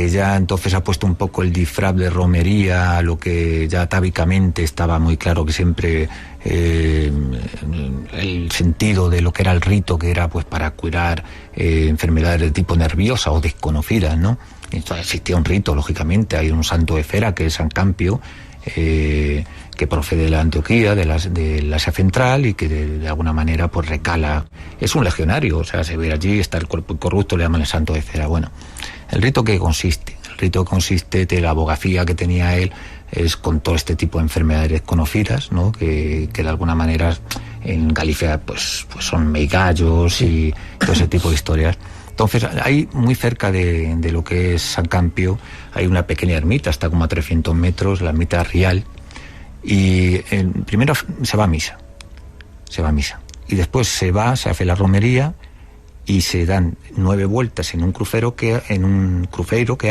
ya entonces ha puesto un poco el disfraz de romería, lo que ya atávicamente estaba muy claro que siempre el sentido de lo que era el rito, que era pues para curar enfermedades de tipo nerviosa o desconocidas, ¿no? Entonces existía un rito, lógicamente, hay un santo de cera que es San Campio, que procede de la Antioquía, del Asia Central, y que de alguna manera pues recala. Es un legionario, o sea, se ve allí, está el cuerpo incorrupto, le llaman el santo de cera. Bueno, ¿el rito qué consiste? El rito consiste de la abogacía que tenía él, es con todo este tipo de enfermedades desconocidas, ¿no? Que de alguna manera en Galicia pues son meigallos y todo ese tipo de historias. Entonces, ahí muy cerca de lo que es San Campio hay una pequeña ermita, está como a 300 metros, la ermita Rial, y primero se va a misa, y después se hace la romería y se dan 9 vueltas en un cruceiro que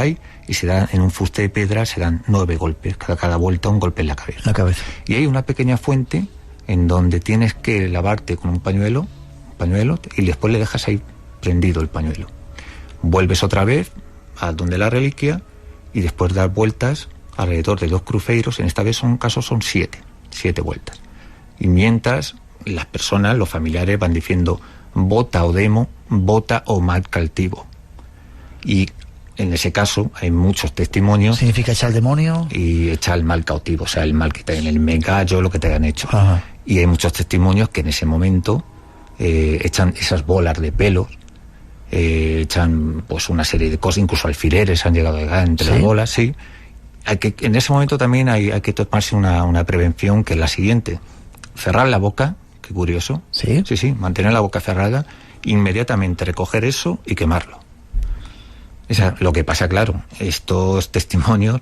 hay, y se dan en un fuste de piedra, se dan 9 golpes, cada vuelta un golpe en la cabeza. Y hay una pequeña fuente en donde tienes que lavarte con un pañuelo, y después le dejas ahí prendido el pañuelo. Vuelves otra vez a donde la reliquia y después das vueltas alrededor de 2 cruceiros, en esta vez son 7 vueltas. Y mientras las personas, los familiares, van diciendo vota o demo, vota o mal caltivo. Y en ese caso hay muchos testimonios. ¿Significa echar al demonio? Y echar el mal cautivo, o sea, el mal que te en el megallo, lo que te han hecho. Ajá. Y hay muchos testimonios que en ese momento echan esas bolas de pelos, echan pues una serie de cosas, incluso alfileres han llegado a llegar entre las bolas, sí. En ese momento también hay que tomarse una prevención, que es la siguiente: cerrar la boca, qué curioso. Sí, mantener la boca cerrada, inmediatamente recoger eso y quemarlo. Lo que pasa, claro, estos testimonios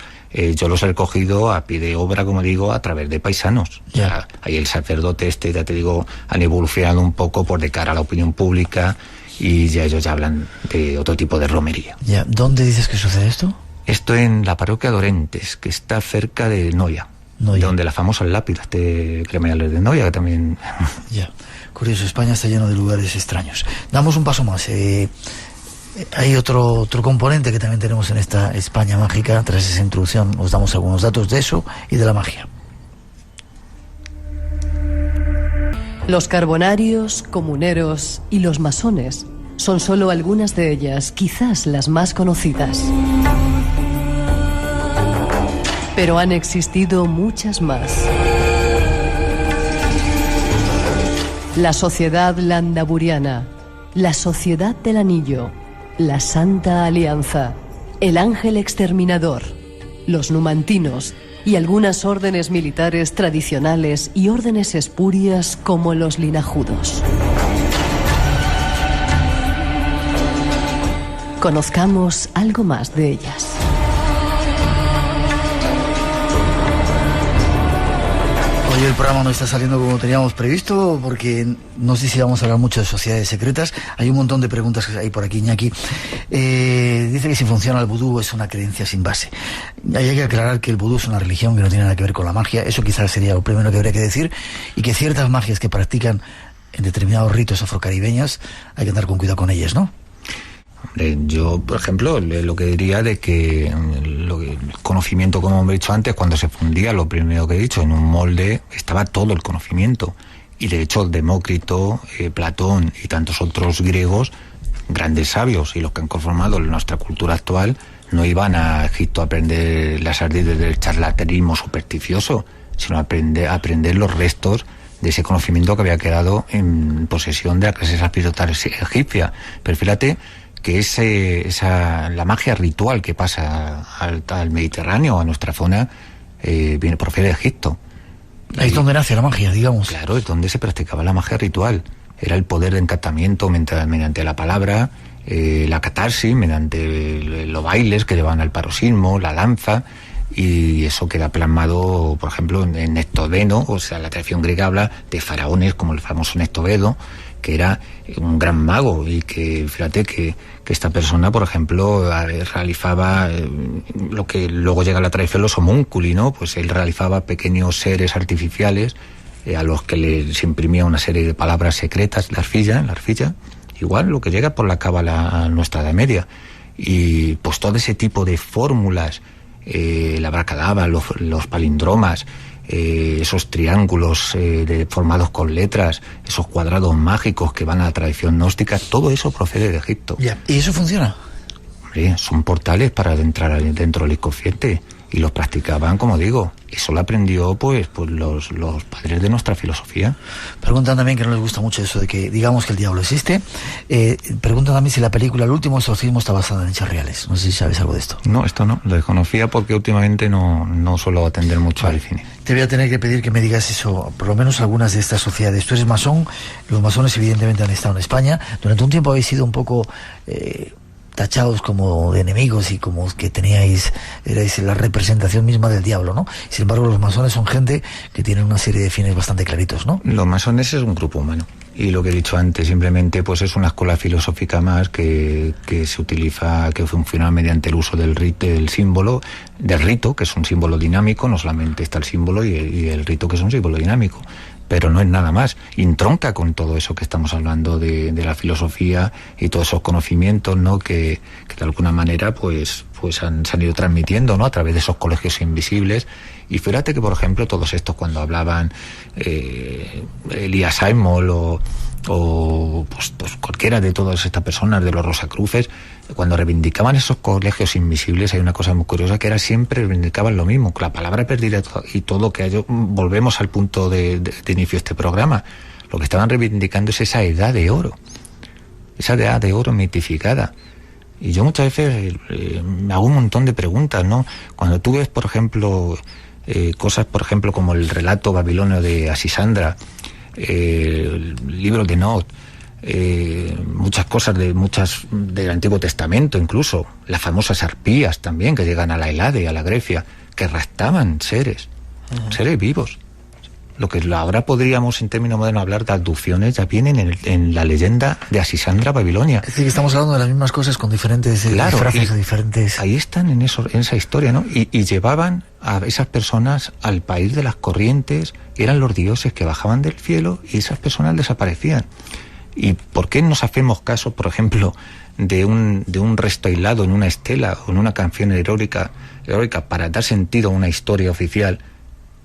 yo los he recogido a pie de obra, como digo, a través de paisanos. Ya. O sea, ahí el sacerdote ya te digo, han evolucionado un poco por de cara a la opinión pública, y ya ellos ya hablan de otro tipo de romería. Ya. ¿Dónde dices que sucede esto? Esto en la parroquia de Orentes, que está cerca de Noia. Donde las famosas lápidas cremallales de Noia, que también... Ya. Curioso, España está lleno de lugares extraños. Damos un paso más. Hay otro componente que también tenemos en esta España mágica. Tras esa introducción os damos algunos datos de eso y de la magia. Los carbonarios, comuneros y los masones son solo algunas de ellas, quizás las más conocidas. Pero han existido muchas más. La Sociedad Landaburiana, la Sociedad del Anillo, la Santa Alianza, el Ángel Exterminador, los Numantinos y algunas órdenes militares tradicionales y órdenes espurias como los linajudos. Conozcamos algo más de ellas. Hoy el programa no está saliendo como teníamos previsto, porque no sé si vamos a hablar mucho de sociedades secretas. Hay un montón de preguntas que hay por aquí, Iñaki. Dice que si funciona el vudú es una creencia sin base. Hay que aclarar que el vudú es una religión que no tiene nada que ver con la magia. Eso quizás sería lo primero que habría que decir. Y que ciertas magias que practican en determinados ritos afrocaribeños hay que andar con cuidado con ellas, ¿no? Yo, por ejemplo, lo que diría de que el conocimiento, como hemos dicho antes, cuando se fundía, lo primero que he dicho, en un molde estaba todo el conocimiento. Y de hecho Demócrito, Platón y tantos otros griegos, grandes sabios y los que han conformado nuestra cultura actual, no iban a Egipto a aprender las artes del charlatanismo supersticioso, sino a aprender los restos de ese conocimiento que había quedado en posesión de la clase sacerdotal egipcia. Pero fíjate que la magia ritual que pasa al Mediterráneo, a nuestra zona, profiere de Egipto. Ahí es donde nace la magia, digamos. Claro, es donde se practicaba la magia ritual. Era el poder de encantamiento mediante la palabra, la catarsis, mediante los bailes que llevaban al paroxismo, la danza, y eso queda plasmado, por ejemplo, en Nectobeno. O sea, la tradición griega habla de faraones como el famoso Nectobedo, que era un gran mago, y que fíjate que esta persona, por ejemplo, realizaba lo que luego llega a la tradición, los homúnculi, ¿no? Pues él realizaba pequeños seres artificiales a los que se imprimía una serie de palabras secretas, la arfilla, igual lo que llega por la cábala a nuestra Edad Media. Y pues todo ese tipo de fórmulas, la abracadabra, los palindromas, esos triángulos formados con letras, esos cuadrados mágicos que van a la tradición gnóstica, todo eso procede de Egipto. Ya. ¿Y eso funciona? Hombre, son portales para entrar dentro del inconsciente, y los practicaban, como digo. Eso lo aprendió pues los padres de nuestra filosofía. Preguntan también, que no les gusta mucho eso de que digamos que el diablo existe. Preguntan también si la película El último exorcismo está basada en hechos reales. No sé si sabes algo de esto. No, esto no, lo desconocía porque últimamente no suelo atender mucho al cine. Te voy a tener que pedir que me digas eso, por lo menos algunas de estas sociedades. Tú eres masón, los masones evidentemente han estado en España. Durante un tiempo habéis sido un poco tachados como de enemigos y como que erais la representación misma del diablo, ¿no? Sin embargo, los masones son gente que tienen una serie de fines bastante claritos, ¿no? Los masones es un grupo humano, y lo que he dicho antes, simplemente pues es una escuela filosófica más que se utiliza, que funciona mediante el uso del rito, del símbolo, del rito, que es un símbolo dinámico. No solamente está el símbolo y el rito, que es un símbolo dinámico, pero no es nada más. Intronca con todo eso que estamos hablando de la filosofía y todos esos conocimientos, ¿no? que de alguna manera pues se han ido transmitiendo, ¿no? A través de esos colegios invisibles. Y fíjate que, por ejemplo, todos estos, cuando hablaban Elias Saimol o pues cualquiera de todas estas personas, de los Rosacruces, cuando reivindicaban esos colegios invisibles, hay una cosa muy curiosa, que era siempre reivindicaban lo mismo, la palabra perdida y todo, que volvemos al punto de inicio de este programa. Lo que estaban reivindicando es esa edad de oro, mitificada. Y yo muchas veces me hago un montón de preguntas, ¿no? Cuando tú ves, por ejemplo, cosas, por ejemplo, como el relato babilonio de Asisandra, el libro de Not, muchas cosas del Antiguo Testamento, incluso las famosas arpías también, que llegan a la Helade, a la Grecia, que raptaban seres vivos. Lo que ahora podríamos en términos modernos hablar de abducciones ya vienen en la leyenda de Asisandra Babilonia. Es decir, que estamos hablando de las mismas cosas con diferentes frases o diferentes... Ahí están en esa historia, ¿no? Y llevaban a esas personas al país de las corrientes, eran los dioses que bajaban del cielo y esas personas desaparecían. ¿Y por qué nos hacemos caso, por ejemplo, de un resto aislado en una estela o en una canción heroica para dar sentido a una historia oficial,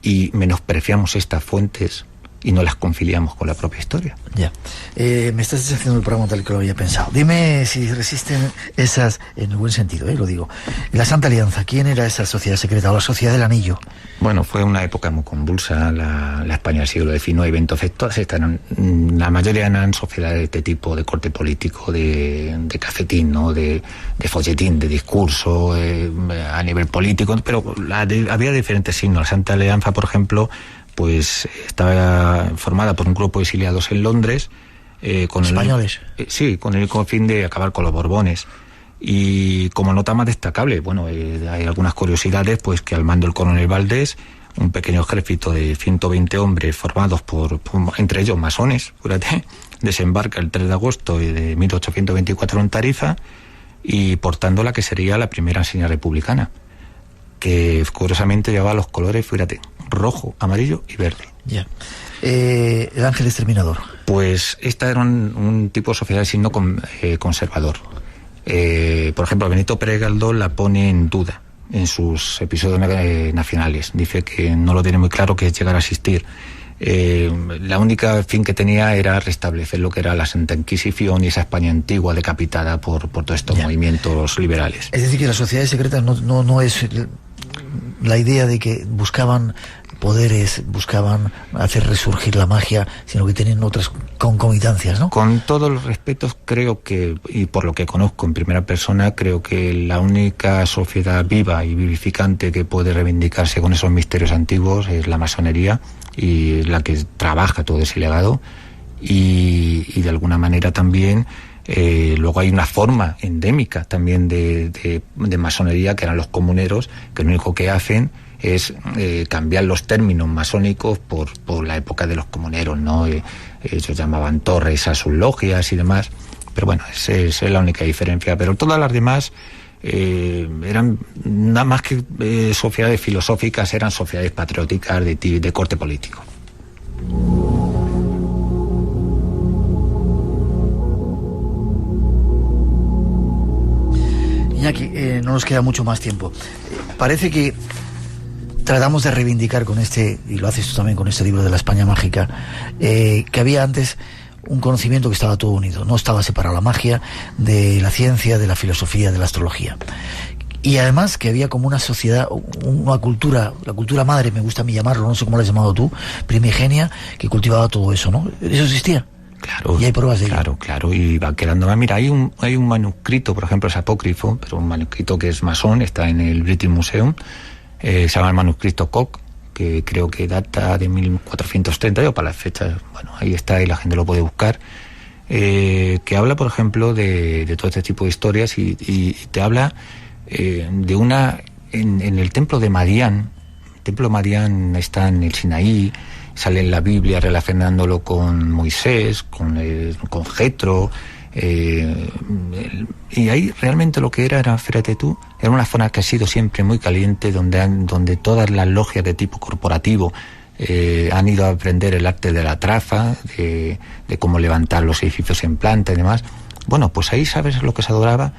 y menospreciamos estas fuentes y no las conciliamos con la propia historia? Ya. Me estás haciendo el programa tal que lo había pensado. Dime si resisten esas, en el buen sentido, lo digo. La Santa Alianza, ¿quién era esa sociedad secreta o la Sociedad del Anillo? Bueno, fue una época muy convulsa, la España del siglo XIX, y entonces todas estas, la mayoría eran sociedades de este tipo, de corte político, de cafetín, ¿no? de folletín, de discurso, a nivel político, pero había diferentes signos. La Santa Alianza, por ejemplo, pues estaba formada por un grupo de exiliados en Londres, con españoles. Con el fin de acabar con los Borbones. Y como nota más destacable, bueno, hay algunas curiosidades, pues que al mando del coronel Valdés, un pequeño ejército de 120 hombres formados por entre ellos masones, fíjate, desembarca el 3 de agosto de 1824 en Tarifa, y portando la que sería la primera insignia republicana, que curiosamente llevaba los colores, fíjate, rojo, amarillo y verde. Ya. El Ángel Exterminador. Pues esta era un tipo de sociedad de signo conservador. Por ejemplo, Benito Pérez Galdós la pone en duda en sus episodios nacionales. Dice que no lo tiene muy claro, que es llegar a asistir. La única fin que tenía era restablecer lo que era la Santa Inquisición y esa España antigua decapitada por todos estos movimientos liberales. Es decir, que las sociedades secretas no es la idea de que buscaban poderes, buscaban hacer resurgir la magia, sino que tenían otras concomitancias, ¿no? Con todos los respetos, creo que, y por lo que conozco en primera persona, creo que la única sociedad viva y vivificante que puede reivindicarse con esos misterios antiguos es la masonería, y la que trabaja todo ese legado, y de alguna manera también luego hay una forma endémica también de masonería, que eran los comuneros, que lo único que hacen es cambiar los términos masónicos por la época de los comuneros, ¿no? Ellos llamaban torres a sus logias y demás, pero bueno, esa es la única diferencia. Pero todas las demás eran nada más que sociedades filosóficas, eran sociedades patrióticas de corte político. Iñaki, no nos queda mucho más tiempo. Parece que tratamos de reivindicar con y lo haces tú también con este libro de la España mágica, que había antes un conocimiento que estaba todo unido, no estaba separado la magia de la ciencia, de la filosofía, de la astrología. Y además que había como una sociedad, una cultura, la cultura madre, me gusta a mí llamarlo, no sé cómo lo has llamado tú, primigenia, que cultivaba todo eso, ¿no? ¿Eso existía? Claro, y hay pruebas de ello. Claro, y va quedando más. Mira, hay un manuscrito, por ejemplo, es apócrifo, pero un manuscrito que es masón, está en el British Museum, se llama el manuscrito Koch, que creo que data de 1430, o para las fechas, bueno, ahí está y la gente lo puede buscar, que habla, por ejemplo, de todo este tipo de historias, y te habla de una, en el templo de Madián. El templo de Madián está en el Sinaí, sale en la Biblia relacionándolo con Moisés, con Jetro, y ahí realmente lo que era, fíjate tú, era una zona que ha sido siempre muy caliente, donde todas las logias de tipo corporativo han ido a aprender el arte de la traza, de cómo levantar los edificios en planta y demás. Bueno, pues ahí, ¿sabes lo que se adoraba?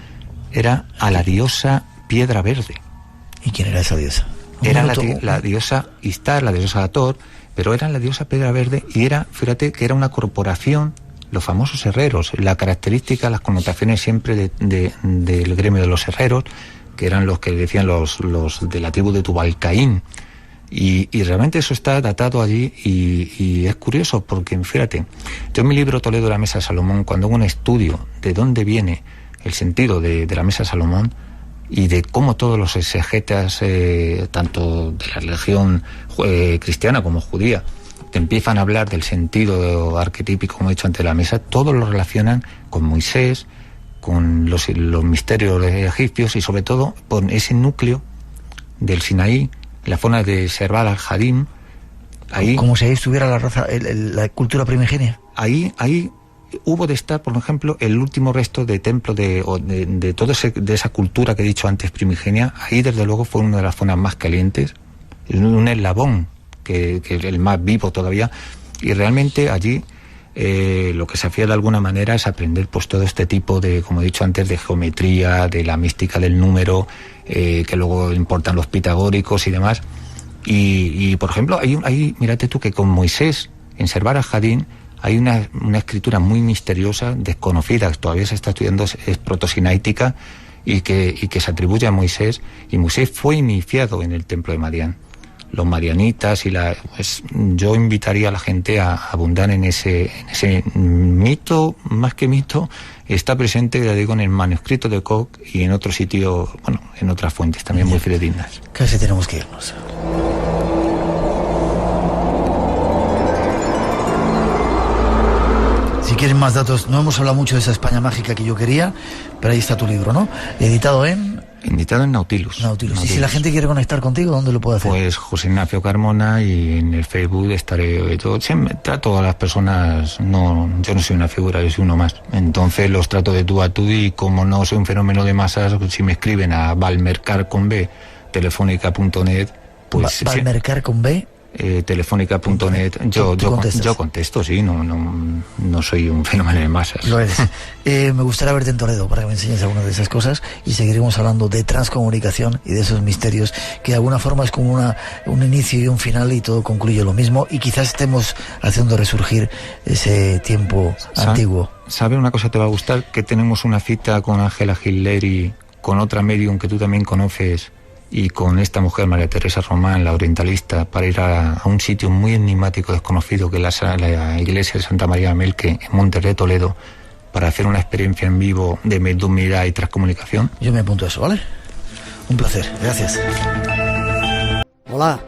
Era a la diosa Piedra Verde. ¿Y quién era esa diosa? Era la diosa Istar, la diosa Hathor, pero era la diosa Piedra Verde, y era, fíjate, que era una corporación los famosos herreros, la característica, las connotaciones siempre del gremio de los herreros, que eran los que decían los de la tribu de Tubalcaín. Y realmente eso está datado allí y es curioso porque, fíjate, yo en mi libro Toledo de la Mesa de Salomón, cuando hago un estudio de dónde viene el sentido de la Mesa de Salomón y de cómo todos los exegetas, tanto de la religión cristiana como judía, te empiezan a hablar del sentido arquetípico, como he dicho antes, de la mesa, todos lo relacionan con Moisés, con los misterios egipcios y sobre todo con ese núcleo del Sinaí, la zona de Serval al-Hadim. Ahí, como si ahí estuviera la raza, la cultura primigenia. Ahí hubo de estar, por ejemplo, el último resto de templo de esa cultura que he dicho antes primigenia. Ahí desde luego fue una de las zonas más calientes, un eslabón que el más vivo todavía, y realmente allí lo que se hacía de alguna manera es aprender pues todo este tipo de, como he dicho antes, de geometría, de la mística del número, que luego importan los pitagóricos y demás. Y por ejemplo, mírate tú que con Moisés, en Serval al-Hadim, hay una escritura muy misteriosa, desconocida, que todavía se está estudiando, es protosinaítica, y que se atribuye a Moisés, y Moisés fue iniciado en el templo de Madián. Los marianitas pues, yo invitaría a la gente a abundar en ese mito, más que mito, está presente, ya digo, en el manuscrito de Koch y en otro sitio, bueno, en otras fuentes también muy fidedignas. Casi tenemos que irnos. Si quieren más datos, no hemos hablado mucho de esa España mágica que yo quería, pero ahí está tu libro, ¿no? Editado en Nautilus. Y si la gente quiere conectar contigo, ¿dónde lo puede hacer? Pues José Ignacio Carmona, y en el Facebook estaré. Yo siempre trato a las personas, yo no soy una figura, yo soy uno más. Entonces los trato de tú a tú, y como no soy un fenómeno de masas, pues si me escriben a Valmercar con B, telefónica.net, pues Valmercar con B. Telefónica.net, yo contesto, sí, no soy un fenómeno de masas. Lo eres. Me gustaría verte en Toledo para que me enseñes alguna de esas cosas, y seguiremos hablando de transcomunicación y de esos misterios que de alguna forma es como un inicio y un final, y todo concluye lo mismo, y quizás estemos haciendo resurgir ese tiempo antiguo. ¿Sabe una cosa te va a gustar? Que tenemos una cita con Ángela Hilleri, con otra medium que tú también conoces, y con esta mujer, María Teresa Román, la orientalista, para ir a un sitio muy enigmático, desconocido, que es la iglesia de Santa María de Melque, en Monterrey, Toledo, para hacer una experiencia en vivo de mediumnidad y transcomunicación. Yo me apunto a eso, ¿vale? Un placer, gracias. Hola,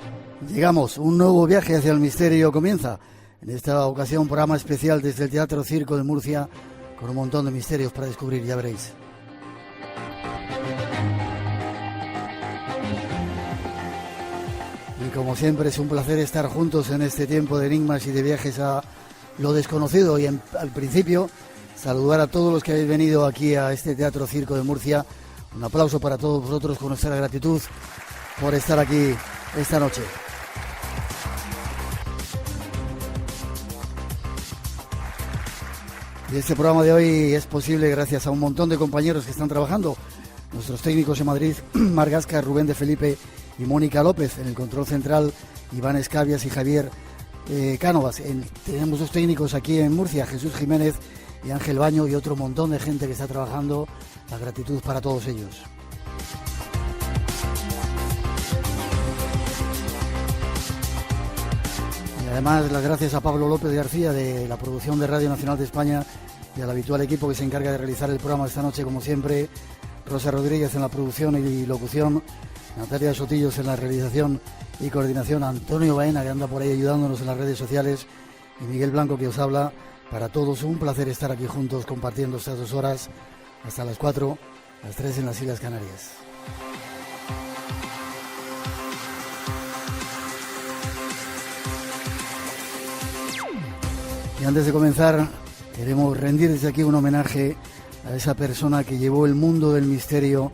llegamos, un nuevo viaje hacia el misterio comienza. En esta ocasión, un programa especial desde el Teatro Circo de Murcia, con un montón de misterios para descubrir, ya veréis. Y como siempre es un placer estar juntos en este tiempo de enigmas y de viajes a lo desconocido, y al principio saludar a todos los que habéis venido aquí a este Teatro Circo de Murcia. Un aplauso para todos vosotros, con nuestra gratitud por estar aquí esta noche. Y este programa de hoy es posible gracias a un montón de compañeros que están trabajando. Nuestros técnicos en Madrid, Margasca, Rubén de Felipe y Mónica López. En el control central, Iván Escabias y Javier Cánovas. Tenemos dos técnicos aquí en Murcia, Jesús Jiménez y Ángel Baño, y otro montón de gente que está trabajando. La gratitud para todos ellos. Y además las gracias a Pablo López García, de la producción de Radio Nacional de España, y al habitual equipo que se encarga de realizar el programa esta noche, como siempre: Rosa Rodríguez en la producción y locución, Natalia Sotillos en la realización y coordinación, Antonio Baena, que anda por ahí ayudándonos en las redes sociales, y Miguel Blanco, que os habla. Para todos un placer estar aquí juntos compartiendo estas 2 horas hasta las 4, las 3 en las Islas Canarias. Y antes de comenzar, queremos rendir desde aquí un homenaje a esa persona que llevó el mundo del misterio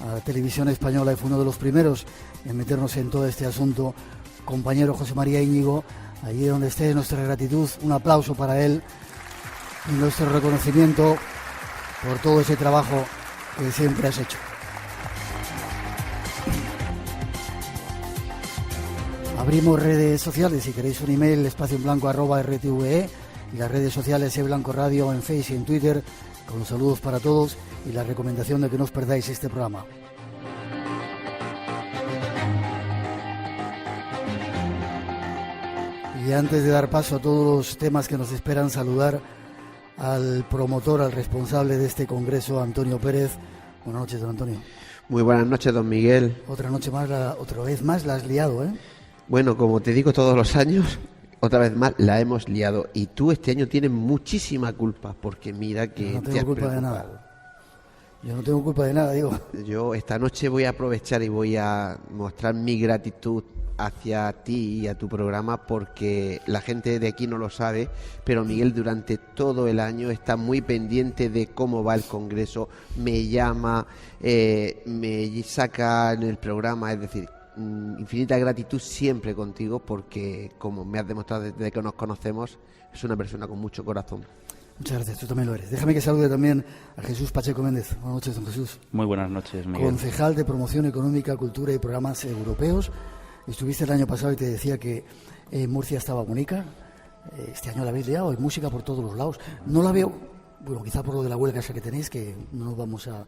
a la televisión española y fue uno de los primeros en meternos en todo este asunto. Compañero José María Íñigo, allí donde esté, nuestra gratitud, un aplauso para él y nuestro reconocimiento por todo ese trabajo que siempre has hecho. Abrimos redes sociales. Si queréis un email, espacio en blanco @rtve, y las redes sociales de Blanco Radio en Facebook y en Twitter, con los saludos para todos y la recomendación de que no os perdáis este programa. Y antes de dar paso a todos los temas que nos esperan, saludar al promotor, al responsable de este congreso, Antonio Pérez. Buenas noches, don Antonio. Muy buenas noches, don Miguel. Otra vez más la has liado, ¿eh? Bueno, como te digo todos los años, otra vez más la hemos liado. Y tú este año tienes muchísima culpa, porque mira que no tengo culpa de nada. Yo no tengo culpa de nada, digo. Yo esta noche voy a aprovechar y voy a mostrar mi gratitud hacia ti y a tu programa, porque la gente de aquí no lo sabe, pero Miguel durante todo el año está muy pendiente de cómo va el congreso, me llama, me saca en el programa, es decir, infinita gratitud siempre contigo, porque como me has demostrado desde que nos conocemos, es una persona con mucho corazón. Muchas gracias, tú también lo eres. Déjame que salude también a Jesús Pacheco Méndez. Buenas noches, don Jesús. Muy buenas noches, Miguel. Concejal de Promoción Económica, Cultura y Programas Europeos. Estuviste el año pasado y te decía que Murcia estaba bonita. Este año la habéis liado, hay música por todos los lados. No la veo, bueno, quizá por lo de la huelga esa que tenéis, que no nos vamos a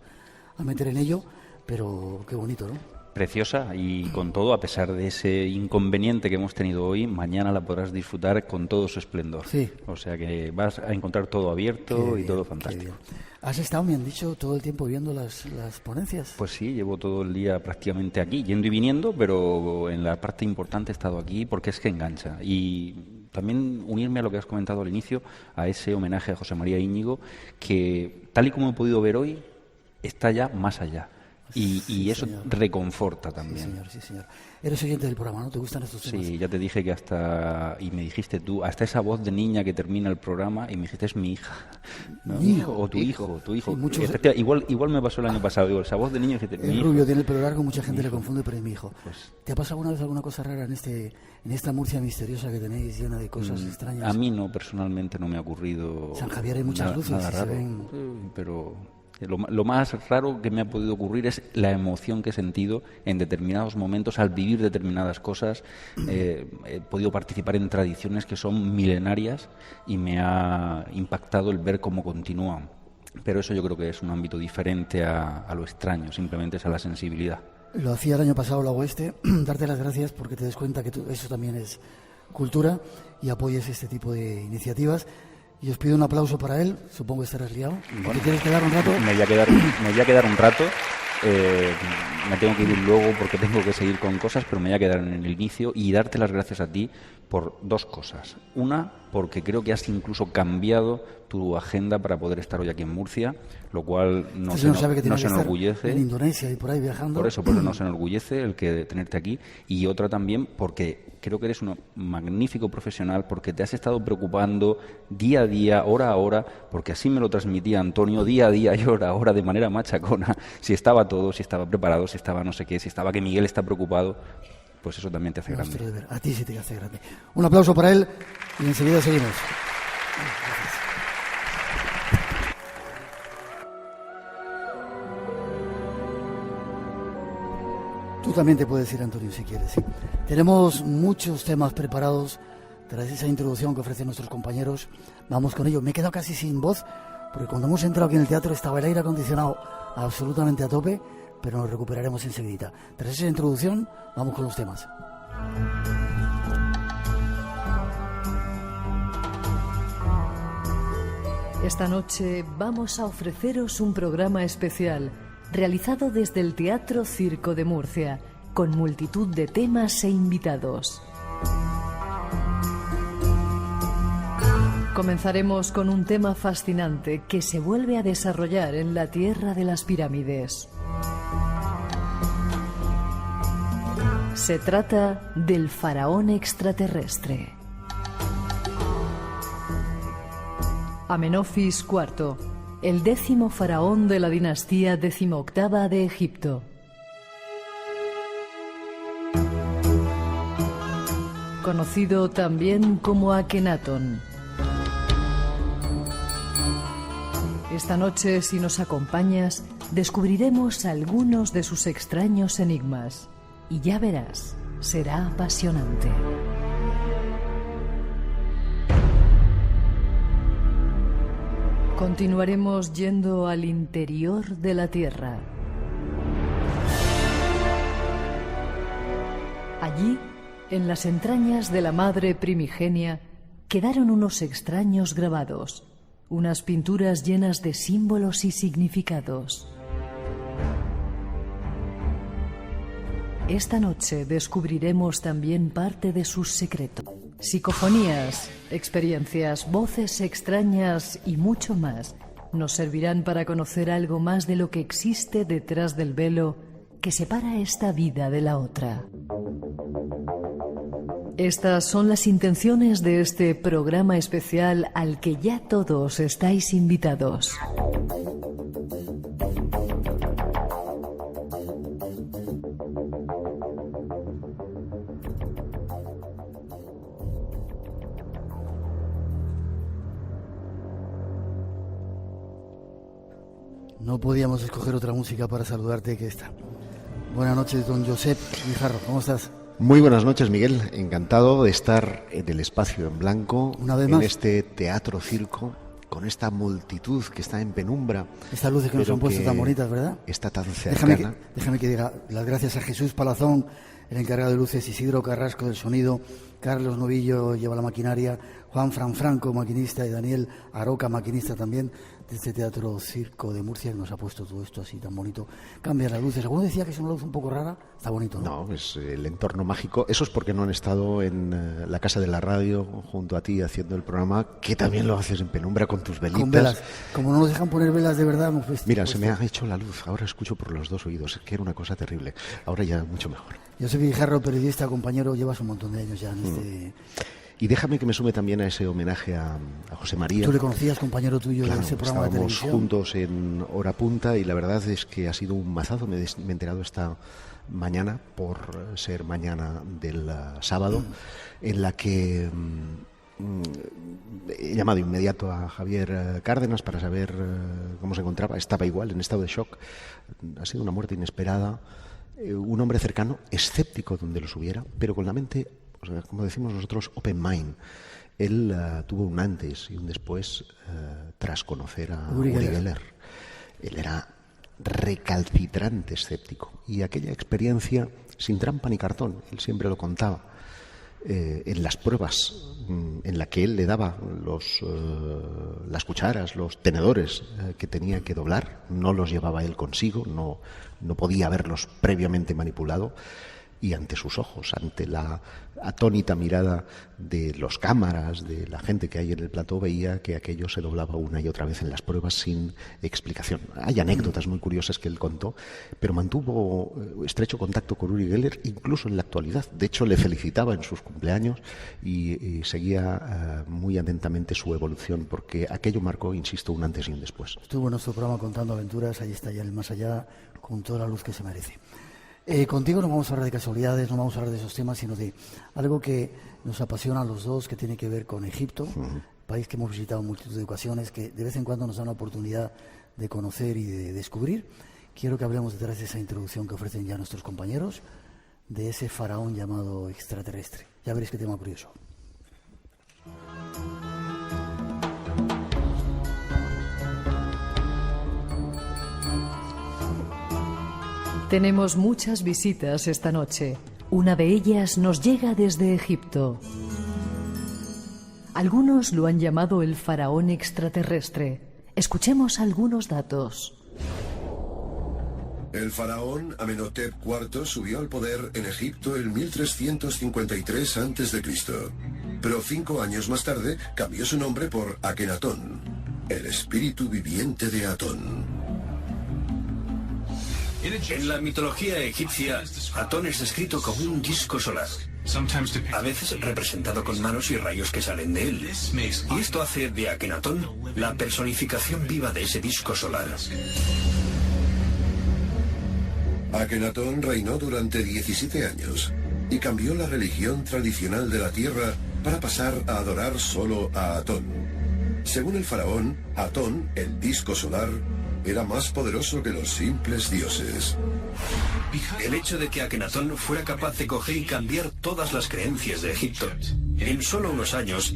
meter en ello, pero qué bonito, ¿no? Preciosa, y con todo, a pesar de ese inconveniente que hemos tenido hoy, mañana la podrás disfrutar con todo su esplendor. Sí. O sea que vas a encontrar todo abierto y todo fantástico. ¿Has estado, me han dicho, todo el tiempo viendo las ponencias? Pues sí, llevo todo el día prácticamente aquí, yendo y viniendo, pero en la parte importante he estado aquí porque es que engancha. Y también unirme a lo que has comentado al inicio, a ese homenaje a José María Íñigo, que tal y como he podido ver hoy, está ya más allá. Y eso señor. Reconforta también. Sí, señor. Eres oyente del programa, ¿no? ¿Te gustan estos temas? Sí, ya te dije que y me dijiste tú, hasta esa voz de niña que termina el programa, y me dijiste, es mi hija. ¿No? ¿Mi hijo? O tu hijo. Sí, igual me pasó el año pasado, digo, esa voz de niño, dijiste, el rubio tiene el pelo largo, mucha gente le confunde, pero es mi hijo. Pues, ¿te ha pasado alguna vez alguna cosa rara en esta Murcia misteriosa que tenéis, llena de cosas extrañas? A mí no, personalmente no me ha ocurrido. San Javier hay muchas luces. Nada raro, pero lo más raro que me ha podido ocurrir es la emoción que he sentido en determinados momentos al vivir determinadas cosas. He podido participar en tradiciones que son milenarias y me ha impactado el ver cómo continúan. Pero eso yo creo que es un ámbito diferente a lo extraño, simplemente es a la sensibilidad. Lo hacía el año pasado, lo hago darte las gracias porque te des cuenta que eso también es cultura y apoyes este tipo de iniciativas. Y os pido un aplauso para él, supongo que estarás liado. Bueno, ¿te quieres quedar un rato? Me voy a quedar un rato. Me tengo que ir luego porque tengo que seguir con cosas, pero me voy a quedar en el inicio y darte las gracias a ti por dos cosas. Una, porque creo que has incluso cambiado tu agenda para poder estar hoy aquí en Murcia, lo cual nos enorgullece. En Indonesia y por ahí viajando. Por eso nos enorgullece el que tenerte aquí. Y otra también porque creo que eres un magnífico profesional, porque te has estado preocupando día a día, hora a hora, porque así me lo transmitía Antonio, día a día y hora a hora, de manera machacona, si estaba todo, si estaba preparado, si estaba no sé qué, si estaba que Miguel está preocupado. Pues eso también te hace grande. A ti sí te hace grande. Un aplauso para él y enseguida seguimos. Gracias. Tú también te puedes ir, Antonio, si quieres. ¿Sí? Tenemos muchos temas preparados tras esa introducción que ofrecen nuestros compañeros. Vamos con ello. Me he quedado casi sin voz porque cuando hemos entrado aquí en el teatro estaba el aire acondicionado absolutamente a tope, pero nos recuperaremos enseguida. Tras esa introducción, vamos con los temas. Esta noche vamos a ofreceros un programa especial realizado desde el Teatro Circo de Murcia, con multitud de temas e invitados. Comenzaremos con un tema fascinante que se vuelve a desarrollar en la Tierra de las Pirámides. Se trata del faraón extraterrestre. Amenofis IV, el 10º faraón de la dinastía 18ª de Egipto. Conocido también como Akenatón. Esta noche, si nos acompañas, descubriremos algunos de sus extraños enigmas. Y ya verás, será apasionante. Continuaremos yendo al interior de la Tierra. Allí, en las entrañas de la madre primigenia, quedaron unos extraños grabados, unas pinturas llenas de símbolos y significados. Esta noche descubriremos también parte de sus secretos. Psicofonías, experiencias, voces extrañas y mucho más nos servirán para conocer algo más de lo que existe detrás del velo que separa esta vida de la otra. Estas son las intenciones de este programa especial al que ya todos estáis invitados. No podíamos escoger otra música para saludarte que esta. Buenas noches, don Josep Guijarro, ¿cómo estás? Muy buenas noches, Miguel. Encantado de estar en el Espacio en Blanco, una vez en más, este teatro circo, con esta multitud que está en penumbra. Estas luces que nos han puesto tan bonitas, ¿verdad? Está tan cercana. Déjame que diga las gracias a Jesús Palazón, el encargado de luces, Isidro Carrasco del sonido, Carlos Novillo lleva la maquinaria, Juan Franco, maquinista, y Daniel Aroca, maquinista también, de este Teatro Circo de Murcia, que nos ha puesto todo esto así tan bonito. Cambia las luces. Alguno decía que es una luz un poco rara, está bonito, ¿no? No, es el entorno mágico. Eso es porque no han estado en la Casa de la Radio junto a ti haciendo el programa, que también lo haces en penumbra con tus velitas. Con velas. Como no nos dejan poner velas de verdad, hemos puesto. Mira, se me ha hecho la luz. Ahora escucho por los dos oídos, que era una cosa terrible. Ahora ya mucho mejor. Yo soy Guijarro, periodista, compañero, llevas un montón de años ya en este... Y déjame que me sume también a ese homenaje a José María. ¿Tú le conocías, compañero tuyo, claro, de ese programa de televisión? Estábamos juntos en Hora Punta y la verdad es que ha sido un mazazo. Me he enterado esta mañana, por ser mañana del sábado, en la que he llamado inmediato a Javier Cárdenas para saber cómo se encontraba. Estaba igual, en estado de shock. Ha sido una muerte inesperada. Un hombre cercano, escéptico donde los hubiera, pero con la mente, o sea, como decimos nosotros, open mind. Él tuvo un antes y un después tras conocer a Uri Geller. Él era recalcitrante escéptico. Y aquella experiencia, sin trampa ni cartón, él siempre lo contaba, en las pruebas en la que él le daba las cucharas, los tenedores que tenía que doblar, no los llevaba él consigo, no podía haberlos previamente manipulado, y ante sus ojos, ante la atónita mirada de los cámaras, de la gente que hay en el plató, veía que aquello se doblaba una y otra vez en las pruebas sin explicación. Hay anécdotas muy curiosas que él contó, pero mantuvo estrecho contacto con Uri Geller incluso en la actualidad. De hecho, le felicitaba en sus cumpleaños y seguía muy atentamente su evolución, porque aquello marcó, insisto, un antes y un después. Estuvo en nuestro programa contando aventuras, ahí está ya el más allá, con toda la luz que se merece. Contigo no vamos a hablar de casualidades, no vamos a hablar de esos temas, sino de algo que nos apasiona a los dos, que tiene que ver con Egipto, país que hemos visitado en multitud de ocasiones, que de vez en cuando nos da una oportunidad de conocer y de descubrir. Quiero que hablemos detrás de esa introducción que ofrecen ya nuestros compañeros, de ese faraón llamado extraterrestre. Ya veréis qué tema curioso. Tenemos muchas visitas esta noche. Una de ellas nos llega desde Egipto. Algunos lo han llamado el faraón extraterrestre. Escuchemos algunos datos. El faraón Amenhotep IV subió al poder en Egipto en 1353 a.C., pero 5 años más tarde cambió su nombre por Akenatón, el espíritu viviente de Atón. En la mitología egipcia, Atón es descrito como un disco solar, a veces representado con manos y rayos que salen de él. Y esto hace de Akenatón la personificación viva de ese disco solar. Akenatón reinó durante 17 años y cambió la religión tradicional de la tierra para pasar a adorar solo a Atón. Según el faraón, Atón, el disco solar, era más poderoso que los simples dioses. El hecho de que Akenatón fuera capaz de coger y cambiar todas las creencias de Egipto en solo unos años,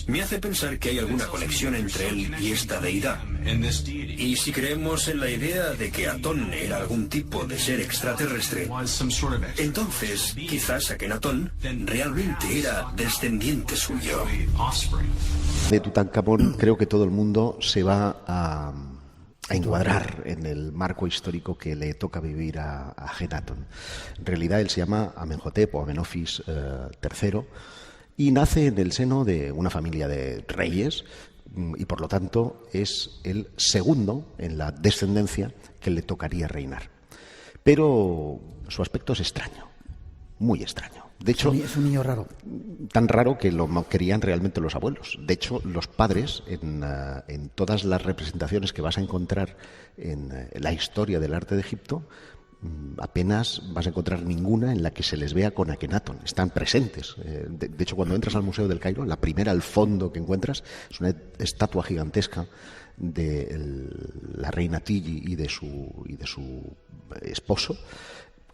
me hace pensar que hay alguna conexión entre él y esta deidad. Y si creemos en la idea de que Atón era algún tipo de ser extraterrestre, entonces quizás Akenatón realmente era descendiente suyo. De Tutankamón creo que todo el mundo se va a encuadrar en el marco histórico que le toca vivir a Akenatón. En realidad él se llama Amenhotep o Amenofis III y nace en el seno de una familia de reyes y por lo tanto es el segundo en la descendencia que le tocaría reinar. Pero su aspecto es extraño, muy extraño. De hecho, es un niño raro. Tan raro que lo querían realmente los abuelos. De hecho, los padres, en todas las representaciones que vas a encontrar en la historia del arte de Egipto, apenas vas a encontrar ninguna en la que se les vea con Akenatón. Están presentes. De hecho, cuando entras al Museo del Cairo, la primera al fondo que encuentras es una estatua gigantesca de la reina Tigi y de su esposo,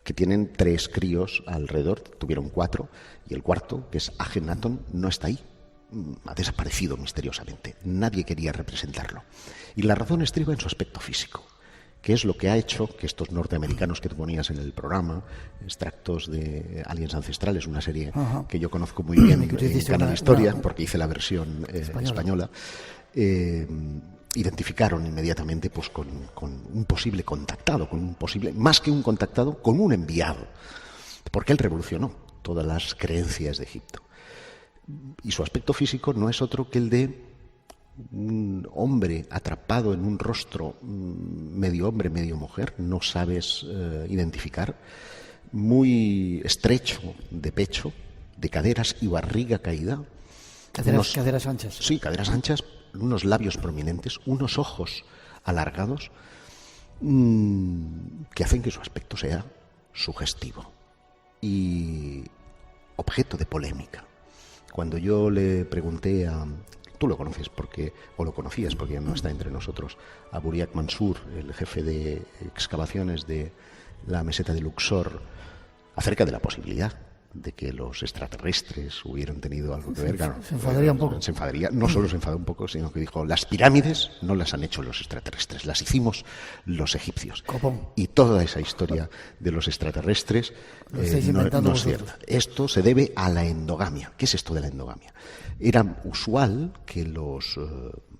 que tienen 3 críos alrededor, tuvieron 4, y el cuarto, que es Akenatón, no está ahí. Ha desaparecido misteriosamente. Nadie quería representarlo. Y la razón estriba en su aspecto físico, que es lo que ha hecho que estos norteamericanos que tú ponías en el programa, extractos de Aliens Ancestrales, una serie que yo conozco muy bien en Canal Historia, porque hice la versión española, identificaron inmediatamente pues con un posible contactado, más que un contactado, con un enviado, porque él revolucionó todas las creencias de Egipto. Y su aspecto físico no es otro que el de un hombre atrapado en un rostro medio hombre, medio mujer, no sabes identificar, muy estrecho de pecho, de caderas y barriga caída. Caderas anchas. Sí, caderas anchas, unos labios prominentes, unos ojos alargados, que hacen que su aspecto sea sugestivo y objeto de polémica. Cuando yo le pregunté a... Tú lo conoces o lo conocías porque ya no está entre nosotros, a Buriak Mansur, el jefe de excavaciones de la meseta de Luxor, acerca de la posibilidad de que los extraterrestres hubieran tenido algo que ver. Claro, se enfadaría un poco. Se enfadaría, no solo se enfadó un poco, sino que dijo, las pirámides no las han hecho los extraterrestres, las hicimos los egipcios. Copón. Y toda esa historia de los extraterrestres no es cierta. Esto se debe a la endogamia. ¿Qué es esto de la endogamia? Era usual que los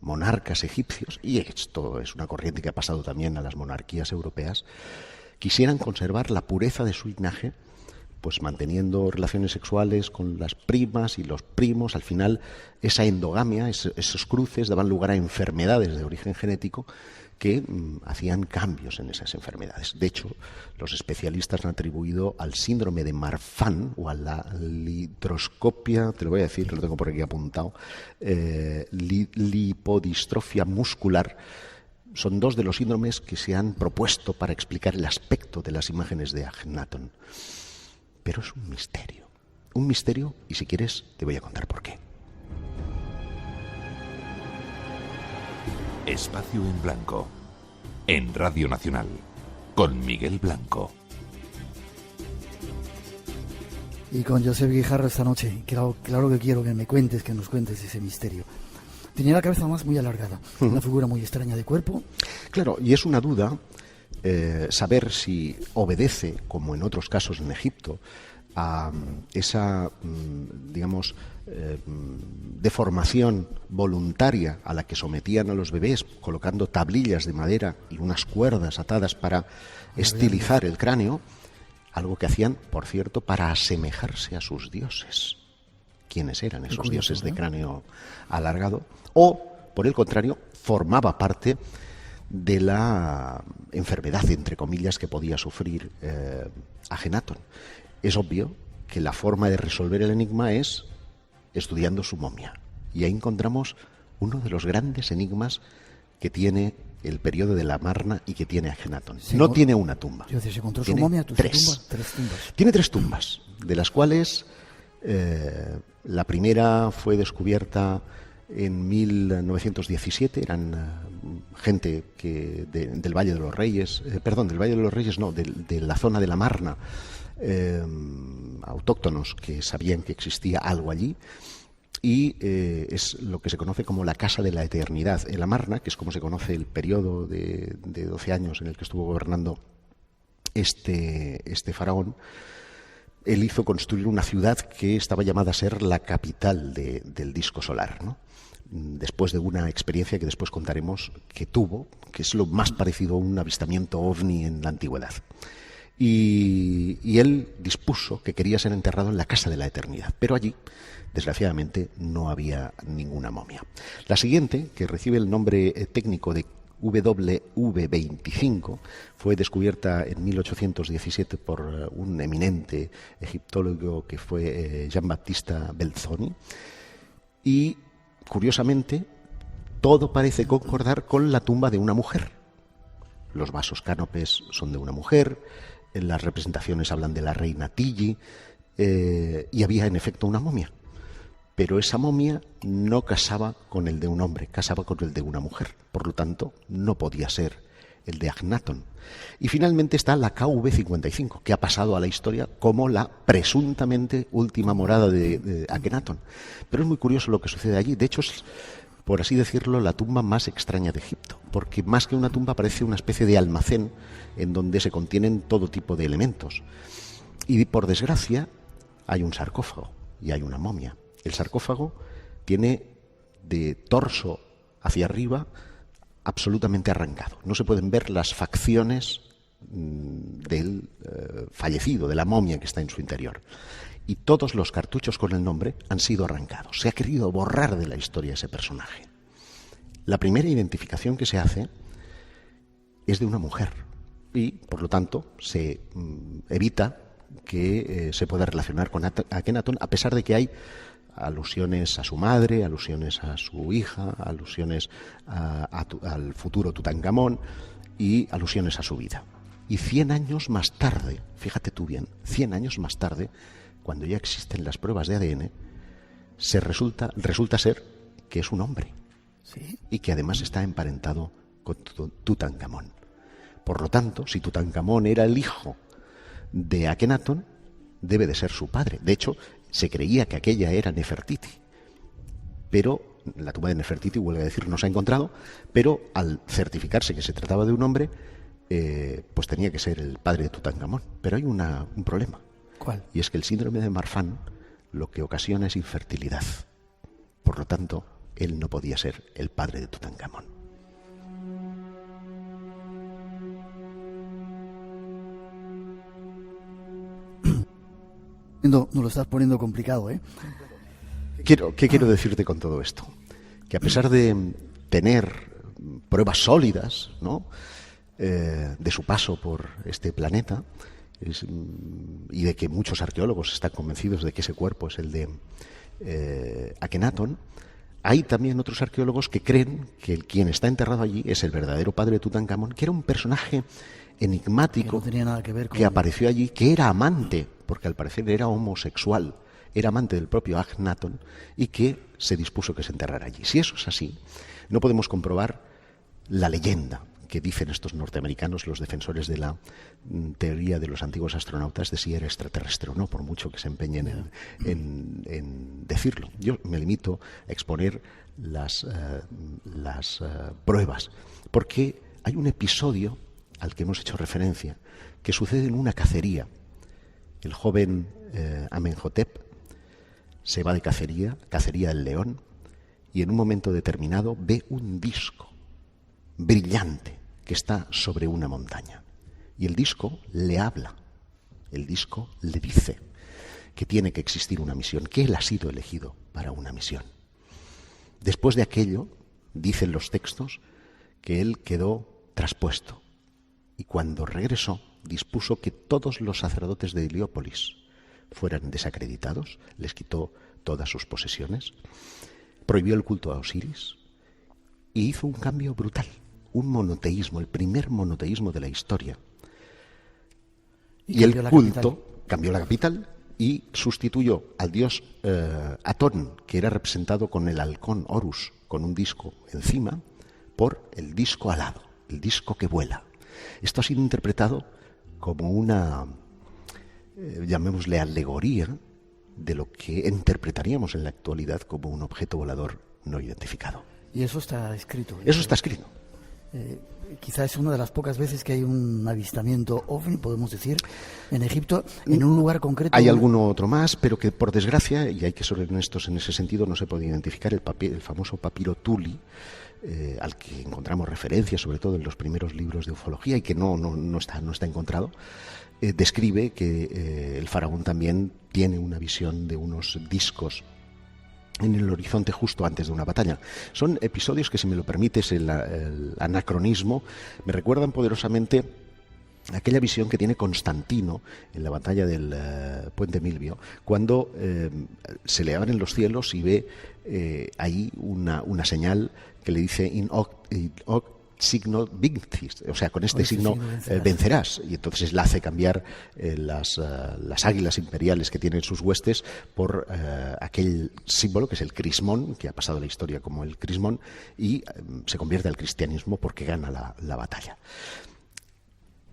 monarcas egipcios, y esto es una corriente que ha pasado también a las monarquías europeas, quisieran conservar la pureza de su linaje, pues manteniendo relaciones sexuales con las primas y los primos. Al final, esa endogamia, esos cruces, daban lugar a enfermedades de origen genético que hacían cambios en esas enfermedades. De hecho, los especialistas han atribuido al síndrome de Marfan o a la litroscopia, te lo voy a decir, lo tengo por aquí apuntado, lipodistrofia muscular. Son 2 de los síndromes que se han propuesto para explicar el aspecto de las imágenes de Akenatón. Pero es un misterio, y si quieres te voy a contar por qué. Espacio en Blanco, en Radio Nacional, con Miguel Blanco. Y con Josep Guijarro esta noche, claro que quiero que nos cuentes ese misterio. Tenía la cabeza más muy alargada, una figura muy extraña de cuerpo. Claro, y es una duda saber si obedece, como en otros casos en Egipto, a esa, deformación voluntaria a la que sometían a los bebés, colocando tablillas de madera y unas cuerdas atadas para estilizar el cráneo, algo que hacían, por cierto, para asemejarse a sus dioses. ¿Quiénes eran esos dioses de cráneo alargado? O, por el contrario, formaba parte de la enfermedad, entre comillas, que podía sufrir Akenatón. Es obvio que la forma de resolver el enigma es estudiando su momia. Y ahí encontramos uno de los grandes enigmas que tiene el periodo de la Marna y que tiene Akenatón. No tiene una tumba. Se encontró tiene su momia, 3 tumbas. Tiene 3 tumbas, de las cuales la primera fue descubierta en 1917, eran gente del Valle de los Reyes, del Valle de los Reyes no, de la zona de la Marna, autóctonos que sabían que existía algo allí, y es lo que se conoce como la Casa de la Eternidad. El Amarna, que es como se conoce el periodo de 12 años en el que estuvo gobernando este faraón, él hizo construir una ciudad que estaba llamada a ser la capital del disco solar, ¿no? Después de una experiencia que después contaremos que tuvo, que es lo más parecido a un avistamiento ovni en la antigüedad. Y él dispuso que quería ser enterrado en la Casa de la Eternidad, pero allí, desgraciadamente, no había ninguna momia. La siguiente, que recibe el nombre técnico de WV25, fue descubierta en 1817 por un eminente egiptólogo que fue Jean-Baptiste Belzoni, y curiosamente todo parece concordar con la tumba de una mujer. Los vasos cánopes son de una mujer, las representaciones hablan de la reina Tilly, y había en efecto una momia. Pero esa momia no casaba con el de un hombre, casaba con el de una mujer. Por lo tanto, no podía ser el de Akhenaton. Y finalmente está la KV55, que ha pasado a la historia como la presuntamente última morada de Akhenaton. Pero es muy curioso lo que sucede allí. De hecho, es, por así decirlo, la tumba más extraña de Egipto, porque más que una tumba parece una especie de almacén en donde se contienen todo tipo de elementos. Y por desgracia, hay un sarcófago y hay una momia. El sarcófago tiene de torso hacia arriba absolutamente arrancado. No se pueden ver las facciones del fallecido, de la momia que está en su interior. Y todos los cartuchos con el nombre han sido arrancados. Se ha querido borrar de la historia ese personaje. La primera identificación que se hace es de una mujer y, por lo tanto, se evita que se pueda relacionar con Akhenaton, a pesar de que hay alusiones a su madre, alusiones a su hija, alusiones al futuro Tutankamón y alusiones a su vida. Y 100 años más tarde, fíjate tú bien, 100 años más tarde, cuando ya existen las pruebas de ADN, resulta ser que es un hombre. ¿Sí? Y que además está emparentado con Tutankamón. Por lo tanto, si Tutankamón era el hijo de Akhenaton, debe de ser su padre. De hecho, se creía que aquella era Nefertiti, pero la tumba de Nefertiti, vuelvo a decir, no se ha encontrado, pero al certificarse que se trataba de un hombre, pues tenía que ser el padre de Tutankamón. Pero hay un problema. ¿Cuál? Y es que el síndrome de Marfan lo que ocasiona es infertilidad. Por lo tanto, él no podía ser el padre de Tutankamón. No lo estás poniendo complicado, ¿eh? ¿Qué quiero decirte con todo esto? Que a pesar de tener pruebas sólidas, ¿no?, de su paso por este planeta, y de que muchos arqueólogos están convencidos de que ese cuerpo es el de Akhenaton, hay también otros arqueólogos que creen que quien está enterrado allí es el verdadero padre de Tutankamón, que era un personaje enigmático que no tenía nada que ver con... que apareció allí, que era amante, porque al parecer era homosexual, era amante del propio Akhenaton, y que se dispuso que se enterrara allí. Si eso es así, no podemos comprobar la leyenda que dicen estos norteamericanos, los defensores de la teoría de los antiguos astronautas, de si era extraterrestre o no, por mucho que se empeñen en decirlo. Yo me limito a exponer las pruebas, porque hay un episodio al que hemos hecho referencia, que sucede en una cacería. El joven Amenhotep se va de cacería del león, y en un momento determinado ve un disco brillante que está sobre una montaña. Y el disco le habla, el disco le dice que tiene que existir una misión, que él ha sido elegido para una misión. Después de aquello, dicen los textos, que él quedó traspuesto, y cuando regresó dispuso que todos los sacerdotes de Heliópolis fueran desacreditados, les quitó todas sus posesiones, prohibió el culto a Osiris y hizo un cambio brutal, un monoteísmo, el primer monoteísmo de la historia. Y el culto cambió la capital y sustituyó al dios Atón, que era representado con el halcón Horus, con un disco encima, por el disco alado, el disco que vuela. Esto ha sido interpretado como una, llamémosle alegoría, de lo que interpretaríamos en la actualidad como un objeto volador no identificado. Y eso está escrito. Eso está escrito. Quizás es una de las pocas veces que hay un avistamiento ovni, podemos decir, en Egipto, en un lugar concreto. Hay alguno otro más, pero que por desgracia, y hay que ser honestos en ese sentido, no se puede identificar el famoso papiro Tuli, al que encontramos referencias, sobre todo en los primeros libros de ufología, y que no está encontrado. Describe que el faraón también tiene una visión de unos discos en el horizonte justo antes de una batalla. Son episodios que, si me lo permites, el anacronismo, me recuerdan poderosamente aquella visión que tiene Constantino en la batalla del Puente Milvio, cuando se le abren los cielos y ve ahí una señal que le dice in hoc signo vinctis, o sea, con este signo vencerás. Y entonces le hace cambiar las águilas imperiales que tienen sus huestes por aquel símbolo que es el crismón, que ha pasado a la historia como el crismón, y se convierte al cristianismo porque gana la batalla.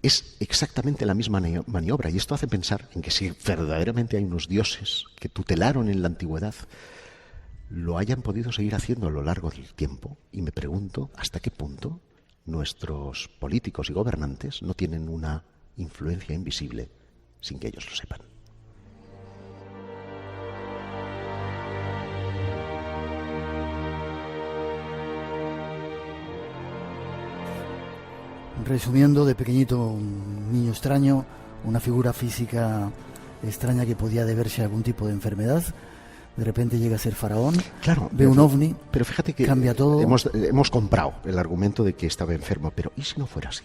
Es exactamente la misma maniobra, y esto hace pensar en que si verdaderamente hay unos dioses que tutelaron en la antigüedad, lo hayan podido seguir haciendo a lo largo del tiempo, y me pregunto hasta qué punto nuestros políticos y gobernantes no tienen una influencia invisible sin que ellos lo sepan. Resumiendo, de pequeñito, un niño extraño, una figura física extraña que podía deberse a algún tipo de enfermedad. De repente llega a ser faraón, claro, ve un ovni, pero fíjate que cambia todo. Hemos comprado el argumento de que estaba enfermo, pero ¿y si no fuera así?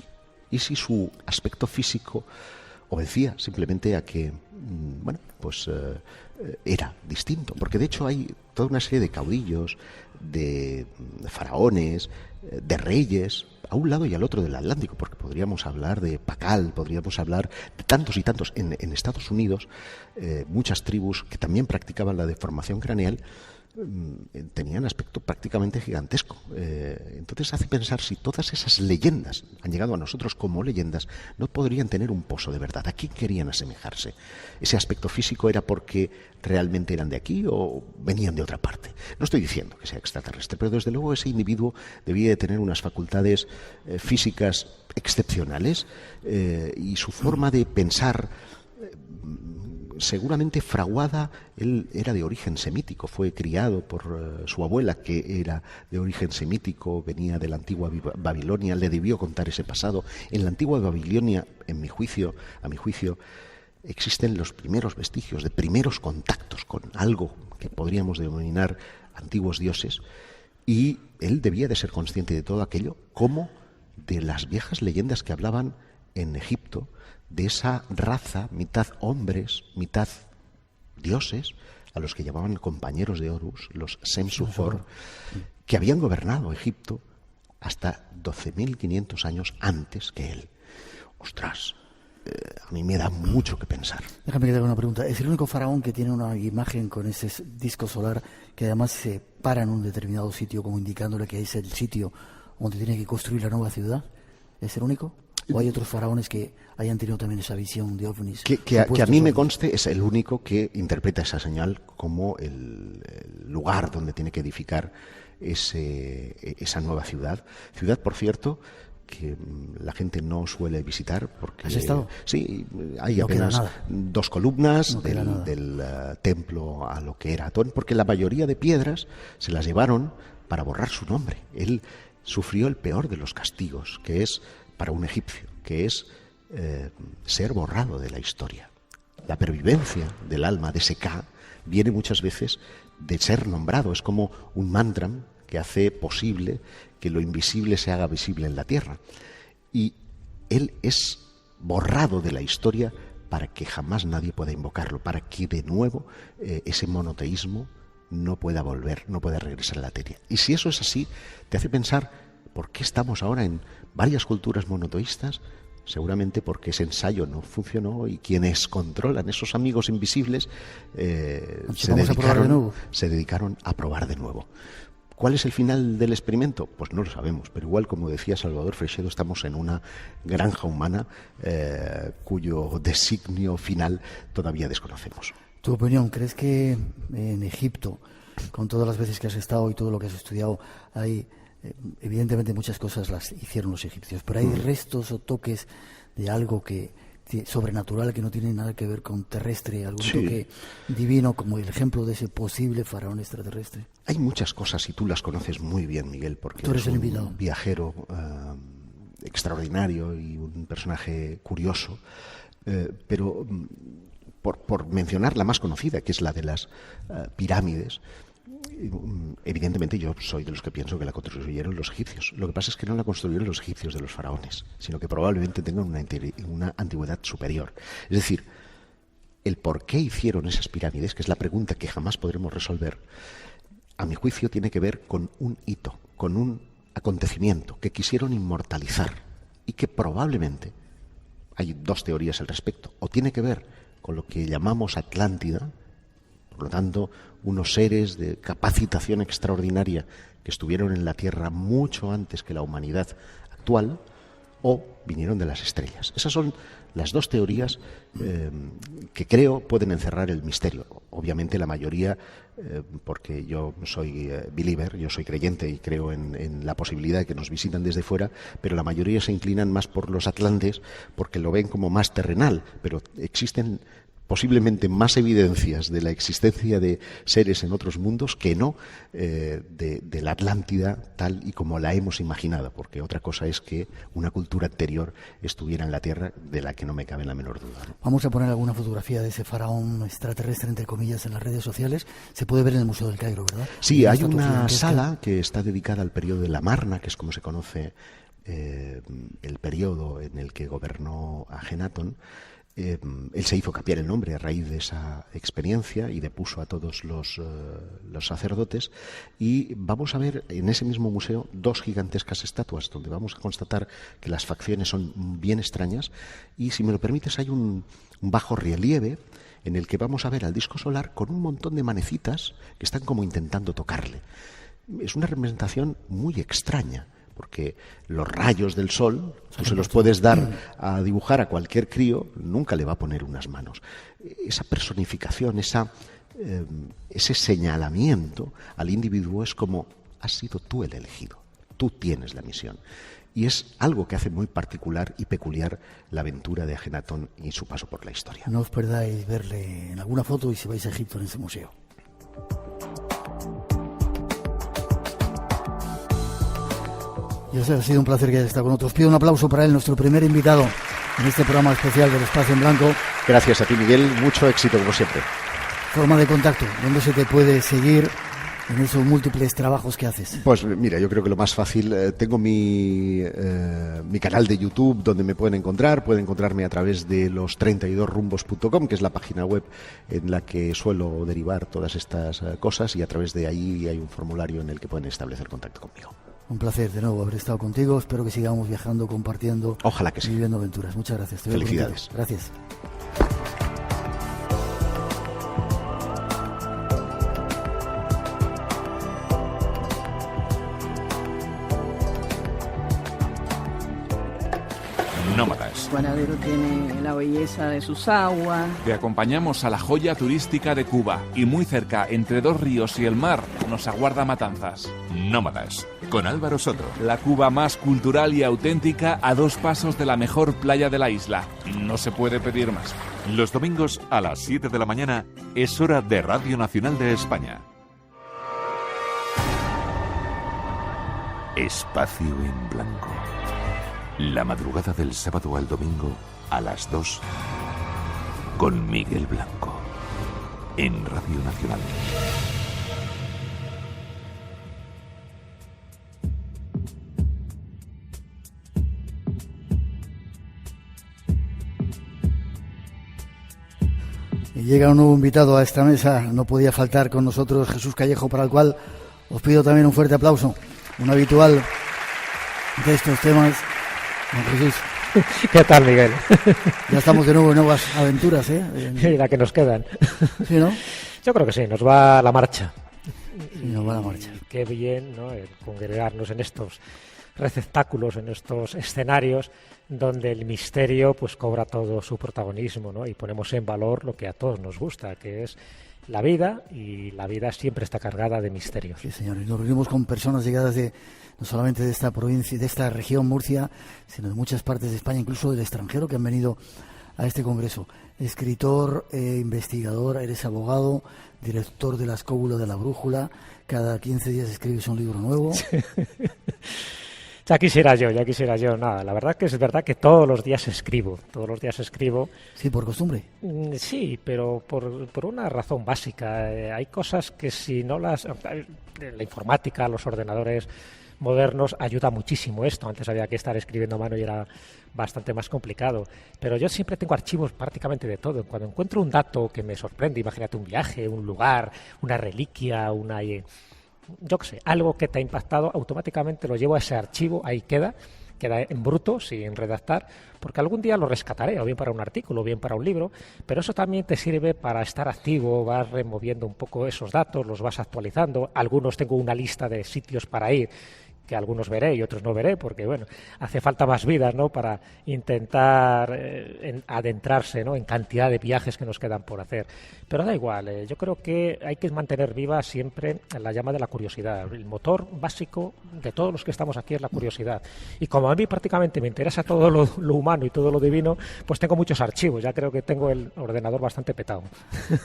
¿Y si su aspecto físico obedecía simplemente a que, era distinto? Porque de hecho hay toda una serie de caudillos, de faraones, de reyes, a un lado y al otro del Atlántico, porque podríamos hablar de Pacal, podríamos hablar de tantos y tantos. En Estados Unidos, muchas tribus que también practicaban la deformación craneal tenían aspecto prácticamente gigantesco. Entonces hace pensar si todas esas leyendas han llegado a nosotros como leyendas, no podrían tener un pozo de verdad. ¿A quién querían asemejarse? ¿Ese aspecto físico era porque realmente eran de aquí o venían de otra parte? No estoy diciendo que sea extraterrestre, pero desde luego ese individuo debía de tener unas facultades físicas excepcionales, y su forma de pensar seguramente fraguada. Él era de origen semítico, fue criado por su abuela, que era de origen semítico, venía de la antigua Babilonia, le debió contar ese pasado. En la antigua Babilonia, a mi juicio, existen los primeros vestigios de primeros contactos con algo que podríamos denominar antiguos dioses, y él debía de ser consciente de todo aquello, como de las viejas leyendas que hablaban en Egipto, de esa raza, mitad hombres, mitad dioses, a los que llamaban compañeros de Horus, los Sem-Sufor, que habían gobernado Egipto hasta 12.500 años antes que él. Ostras, a mí me da mucho que pensar. Déjame que te haga una pregunta. ¿Es el único faraón que tiene una imagen con ese disco solar que además se para en un determinado sitio, como indicándole que es el sitio donde tiene que construir la nueva ciudad? ¿Es el único? ¿O hay otros faraones que hayan tenido también esa visión de ovnis? Que a mí me conste, es el único que interpreta esa señal como el lugar donde tiene que edificar esa nueva ciudad. Ciudad, por cierto, que la gente no suele visitar porque... ¿Has estado? Sí, hay apenas 2 columnas del templo a lo que era Atón, porque la mayoría de piedras se las llevaron para borrar su nombre. Él sufrió el peor de los castigos, que es para un egipcio, que es ser borrado de la historia. La pervivencia del alma de ese Ka viene muchas veces de ser nombrado. Es como un mantra que hace posible que lo invisible se haga visible en la tierra. Y él es borrado de la historia para que jamás nadie pueda invocarlo, para que de nuevo ese monoteísmo no pueda volver, no pueda regresar a la tierra. Y si eso es así, te hace pensar por qué estamos ahora en varias culturas monoteístas. Seguramente porque ese ensayo no funcionó y quienes controlan esos amigos invisibles se dedicaron a probar de nuevo. ¿Cuál es el final del experimento? Pues no lo sabemos, pero igual, como decía Salvador Freixedo, estamos en una granja humana cuyo designio final todavía desconocemos. Tu opinión, ¿crees que en Egipto, con todas las veces que has estado y todo lo que has estudiado, hay, evidentemente muchas cosas las hicieron los egipcios, pero hay restos o toques de algo que sobrenatural que no tiene nada que ver con terrestre, algún toque divino, como el ejemplo de ese posible faraón extraterrestre? Hay muchas cosas y tú las conoces muy bien, Miguel, porque tú eres eres el invitado. Un viajero extraordinario y un personaje curioso, pero por mencionar la más conocida, que es la de las pirámides, evidentemente yo soy de los que pienso que la construyeron los egipcios. Lo que pasa es que no la construyeron los egipcios de los faraones, sino que probablemente tengan una antigüedad superior. Es decir, el por qué hicieron esas pirámides, que es la pregunta que jamás podremos resolver, a mi juicio tiene que ver con un hito, con un acontecimiento que quisieron inmortalizar y que probablemente, hay dos teorías al respecto, o tiene que ver con lo que llamamos Atlántida, por lo tanto, unos seres de capacitación extraordinaria que estuvieron en la Tierra mucho antes que la humanidad actual, o vinieron de las estrellas. Esas son las dos teorías que creo pueden encerrar el misterio. Obviamente la mayoría, porque yo soy believer, yo soy creyente y creo en la posibilidad de que nos visitan desde fuera, pero la mayoría se inclinan más por los atlantes porque lo ven como más terrenal, pero existen posiblemente más evidencias de la existencia de seres en otros mundos que no de la Atlántida tal y como la hemos imaginado, porque otra cosa es que una cultura anterior estuviera en la Tierra, de la que no me cabe la menor duda, ¿no? Vamos a poner alguna fotografía de ese faraón extraterrestre, entre comillas, en las redes sociales. Se puede ver en el Museo del Cairo, ¿verdad? Sí, hay una sala que está dedicada al periodo de la Marna, que es como se conoce el periodo en el que gobernó Ajenatón. Él se hizo cambiar el nombre a raíz de esa experiencia y depuso a todos los sacerdotes, y vamos a ver en ese mismo museo dos gigantescas estatuas donde vamos a constatar que las facciones son bien extrañas, y si me lo permites hay un bajo relieve en el que vamos a ver al disco solar con un montón de manecitas que están como intentando tocarle. Es una representación muy extraña, porque los rayos del sol, tú se los puedes dar a dibujar a cualquier crío, nunca le va a poner unas manos. Esa personificación, ese señalamiento al individuo es como, has sido tú el elegido, tú tienes la misión. Y es algo que hace muy particular y peculiar la aventura de Ajenatón y su paso por la historia. No os perdáis verle en alguna foto y si vais a Egipto en ese museo. Y ha sido un placer que haya estado con nosotros. Pido un aplauso para él, nuestro primer invitado en este programa especial del Espacio en Blanco. Gracias a ti, Miguel. Mucho éxito, como siempre. Forma de contacto, ¿dónde se te puede seguir en esos múltiples trabajos que haces? Pues mira, yo creo que lo más fácil, tengo mi canal de YouTube donde me pueden encontrarme a través de los32rumbos.com, que es la página web en la que suelo derivar todas estas cosas, y a través de ahí hay un formulario en el que pueden establecer contacto conmigo. Un placer de nuevo haber estado contigo. Espero que sigamos viajando, compartiendo. Ojalá que sí. Viviendo aventuras. Muchas gracias. Felicidades. Gracias. Nómadas. Varadero tiene la belleza de sus aguas. Te acompañamos a la joya turística de Cuba y muy cerca, entre dos ríos y el mar, nos aguarda Matanzas. Nómadas, con Álvaro Soto. La Cuba más cultural y auténtica a 2 pasos de la mejor playa de la isla. No se puede pedir más. Los domingos a las 7 de la mañana es hora de Radio Nacional de España. Espacio en Blanco. La madrugada del sábado al domingo a las 2 con Miguel Blanco en Radio Nacional. Y llega un nuevo invitado a esta mesa, no podía faltar con nosotros Jesús Callejo, para el cual os pido también un fuerte aplauso, un habitual de estos temas. Don Jesús. ¿Qué tal, Miguel? Ya estamos de nuevo en nuevas aventuras, ¿eh? Y la que nos quedan. ¿Sí, no? Yo creo que sí, nos va la marcha. Sí, nos va la marcha. Qué bien, ¿no? El congregarnos en estos receptáculos, en estos escenarios donde el misterio pues cobra todo su protagonismo, ¿no? Y ponemos en valor lo que a todos nos gusta, que es la vida, y la vida siempre está cargada de misterio. Sí, señor, y nos reunimos con personas llegadas no solamente de esta provincia, de esta región Murcia, sino de muchas partes de España, incluso del extranjero, que han venido a este congreso. Escritor, investigador, eres abogado, director de la Escóbula de la Brújula, cada 15 días escribes un libro nuevo. Ya quisiera yo. Nada, la verdad que es verdad que todos los días escribo. Sí, por costumbre. Sí, pero por una razón básica. Hay cosas que si no las... La informática, los ordenadores modernos ayuda muchísimo esto. Antes había que estar escribiendo a mano y era bastante más complicado. Pero yo siempre tengo archivos prácticamente de todo. Cuando encuentro un dato que me sorprende, imagínate un viaje, un lugar, una reliquia, yo qué sé, algo que te ha impactado, automáticamente lo llevo a ese archivo, ahí queda en bruto, sin redactar, porque algún día lo rescataré, o bien para un artículo, o bien para un libro, pero eso también te sirve para estar activo, vas removiendo un poco esos datos, los vas actualizando. Algunos tengo una lista de sitios para ir, que algunos veré y otros no veré, porque bueno, hace falta más vidas, ¿no?, para intentar adentrarse, ¿no?, en cantidad de viajes que nos quedan por hacer. Pero da igual, yo creo que hay que mantener viva siempre la llama de la curiosidad. El motor básico de todos los que estamos aquí es la curiosidad. Y como a mí prácticamente me interesa todo lo humano y todo lo divino, pues tengo muchos archivos. Ya creo que tengo el ordenador bastante petado.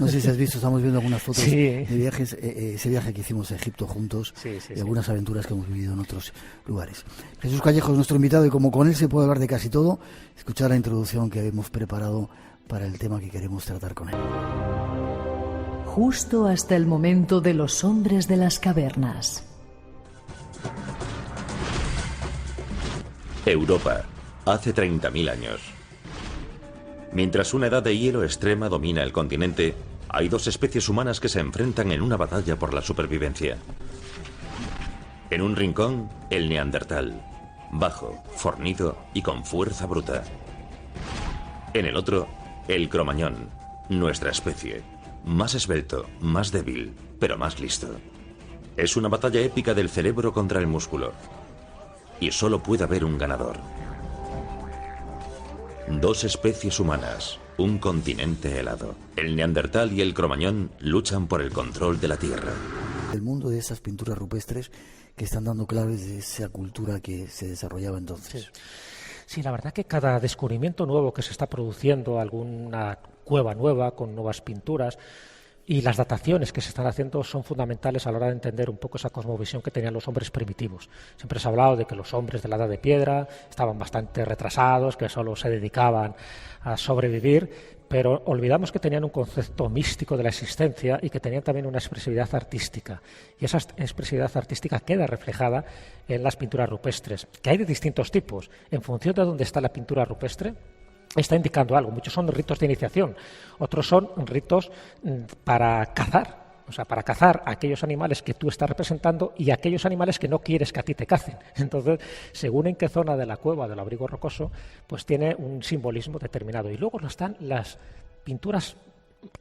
No sé si has visto, estamos viendo algunas fotos sí. de viajes, ese viaje que hicimos a Egipto juntos, y algunas aventuras que hemos vivido en otros lugares. Jesús Callejo es nuestro invitado, y como con él se puede hablar de casi todo, escuchar la introducción que hemos preparado para el tema que queremos tratar con él. Justo hasta el momento de los hombres de las cavernas. Europa, hace 30.000 años. Mientras una edad de hielo extrema domina el continente, hay dos especies humanas que se enfrentan en una batalla por la supervivencia. En un rincón, el neandertal, bajo, fornido y con fuerza bruta. En el otro, el cromañón, nuestra especie, más esbelto, más débil, pero más listo. Es una batalla épica del cerebro contra el músculo. Y solo puede haber un ganador. Dos especies humanas, un continente helado. El neandertal y el cromañón luchan por el control de la Tierra. El mundo de esas pinturas rupestres que están dando claves de esa cultura que se desarrollaba entonces. Sí, la verdad que cada descubrimiento nuevo que se está produciendo, alguna cueva nueva con nuevas pinturas, y las dataciones que se están haciendo son fundamentales a la hora de entender un poco esa cosmovisión que tenían los hombres primitivos. Siempre se ha hablado de que los hombres de la Edad de Piedra estaban bastante retrasados, que solo se dedicaban a sobrevivir, pero olvidamos que tenían un concepto místico de la existencia y que tenían también una expresividad artística. Y esa expresividad artística queda reflejada en las pinturas rupestres, que hay de distintos tipos. En función de dónde está la pintura rupestre, está indicando algo. Muchos son ritos de iniciación, otros son ritos para cazar. O sea, para cazar a aquellos animales que tú estás representando y a aquellos animales que no quieres que a ti te cacen. Entonces, según en qué zona de la cueva, del abrigo rocoso, pues tiene un simbolismo determinado. Y luego están las pinturas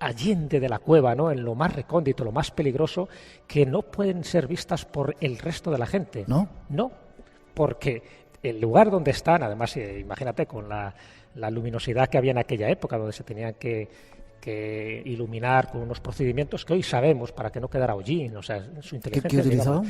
allende de la cueva, ¿no?, en lo más recóndito, lo más peligroso, que no pueden ser vistas por el resto de la gente. ¿No? No, porque el lugar donde están, además, imagínate, con la luminosidad que había en aquella época, donde se tenían que iluminar con unos procedimientos que hoy sabemos para que no quedara hollín, o sea, su inteligencia. ¿Qué utilizaban?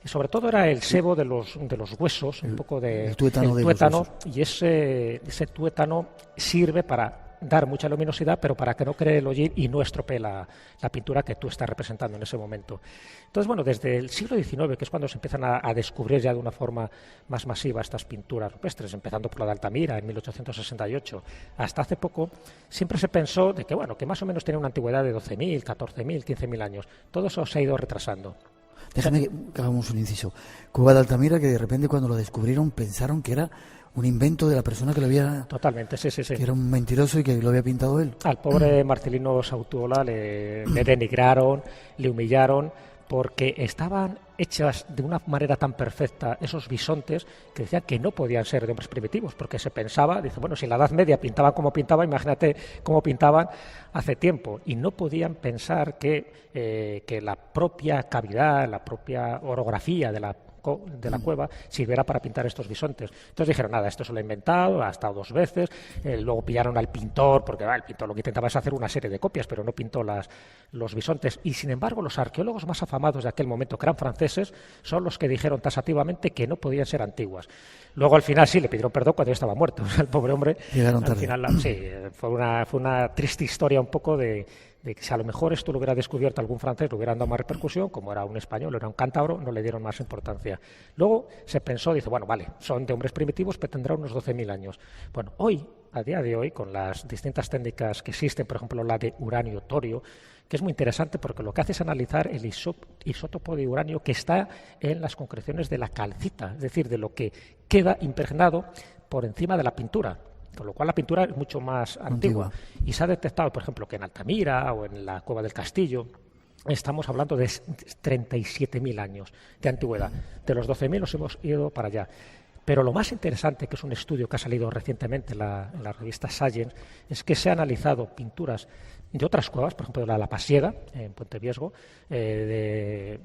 Sobre todo era el sebo de los huesos, un poco de el tuétano, y ese tuétano sirve para dar mucha luminosidad, pero para que no cree el hollín y no estropee la pintura que tú estás representando en ese momento. Entonces, bueno, desde el siglo XIX, que es cuando se empiezan a descubrir ya de una forma más masiva estas pinturas rupestres, empezando por la de Altamira en 1868, hasta hace poco, siempre se pensó de que, bueno, que más o menos tenía una antigüedad de 12.000, 14.000, 15.000 años. Todo eso se ha ido retrasando. Déjame que hagamos un inciso. Cueva de Altamira, que de repente cuando lo descubrieron pensaron que era un invento de la persona que lo había... Totalmente, sí. Que era un mentiroso y que lo había pintado él. Al pobre Marcelino Sautuola le denigraron, le humillaron, porque estaban hechas de una manera tan perfecta esos bisontes que decían que no podían ser de hombres primitivos, porque se pensaba, dice, bueno, si en la Edad Media pintaban como pintaban, imagínate cómo pintaban hace tiempo, y no podían pensar que la propia cavidad, la propia orografía de la cueva sirviera para pintar estos bisontes. Entonces dijeron, nada, esto se lo ha inventado, ha estado 2 veces, luego pillaron al pintor, porque el pintor lo que intentaba es hacer una serie de copias, pero no pintó los bisontes. Y sin embargo, los arqueólogos más afamados de aquel momento, que eran franceses, son los que dijeron taxativamente que no podían ser antiguas. Luego al final sí, le pidieron perdón cuando ya estaba muerto. El pobre hombre, llegaron tarde. al final, sí, fue una triste historia un poco de que si a lo mejor esto lo hubiera descubierto algún francés, le hubieran dado más repercusión, como era un español, era un cántabro, no le dieron más importancia. Luego se pensó, dice, bueno, vale, son de hombres primitivos, pero tendrán unos 12.000 años. Bueno, hoy, a día de hoy, con las distintas técnicas que existen, por ejemplo, la de uranio-torio, que es muy interesante porque lo que hace es analizar el isótopo de uranio que está en las concreciones de la calcita, es decir, de lo que queda impregnado por encima de la pintura. Con lo cual la pintura es mucho más antigua. Y se ha detectado, por ejemplo, que en Altamira o en la Cueva del Castillo estamos hablando de 37.000 años de antigüedad. De los 12.000 nos hemos ido para allá. Pero lo más interesante, que es un estudio que ha salido recientemente en la revista Science, es que se han analizado pinturas de otras cuevas, por ejemplo, la Pasiega, en Puente Viesgo, de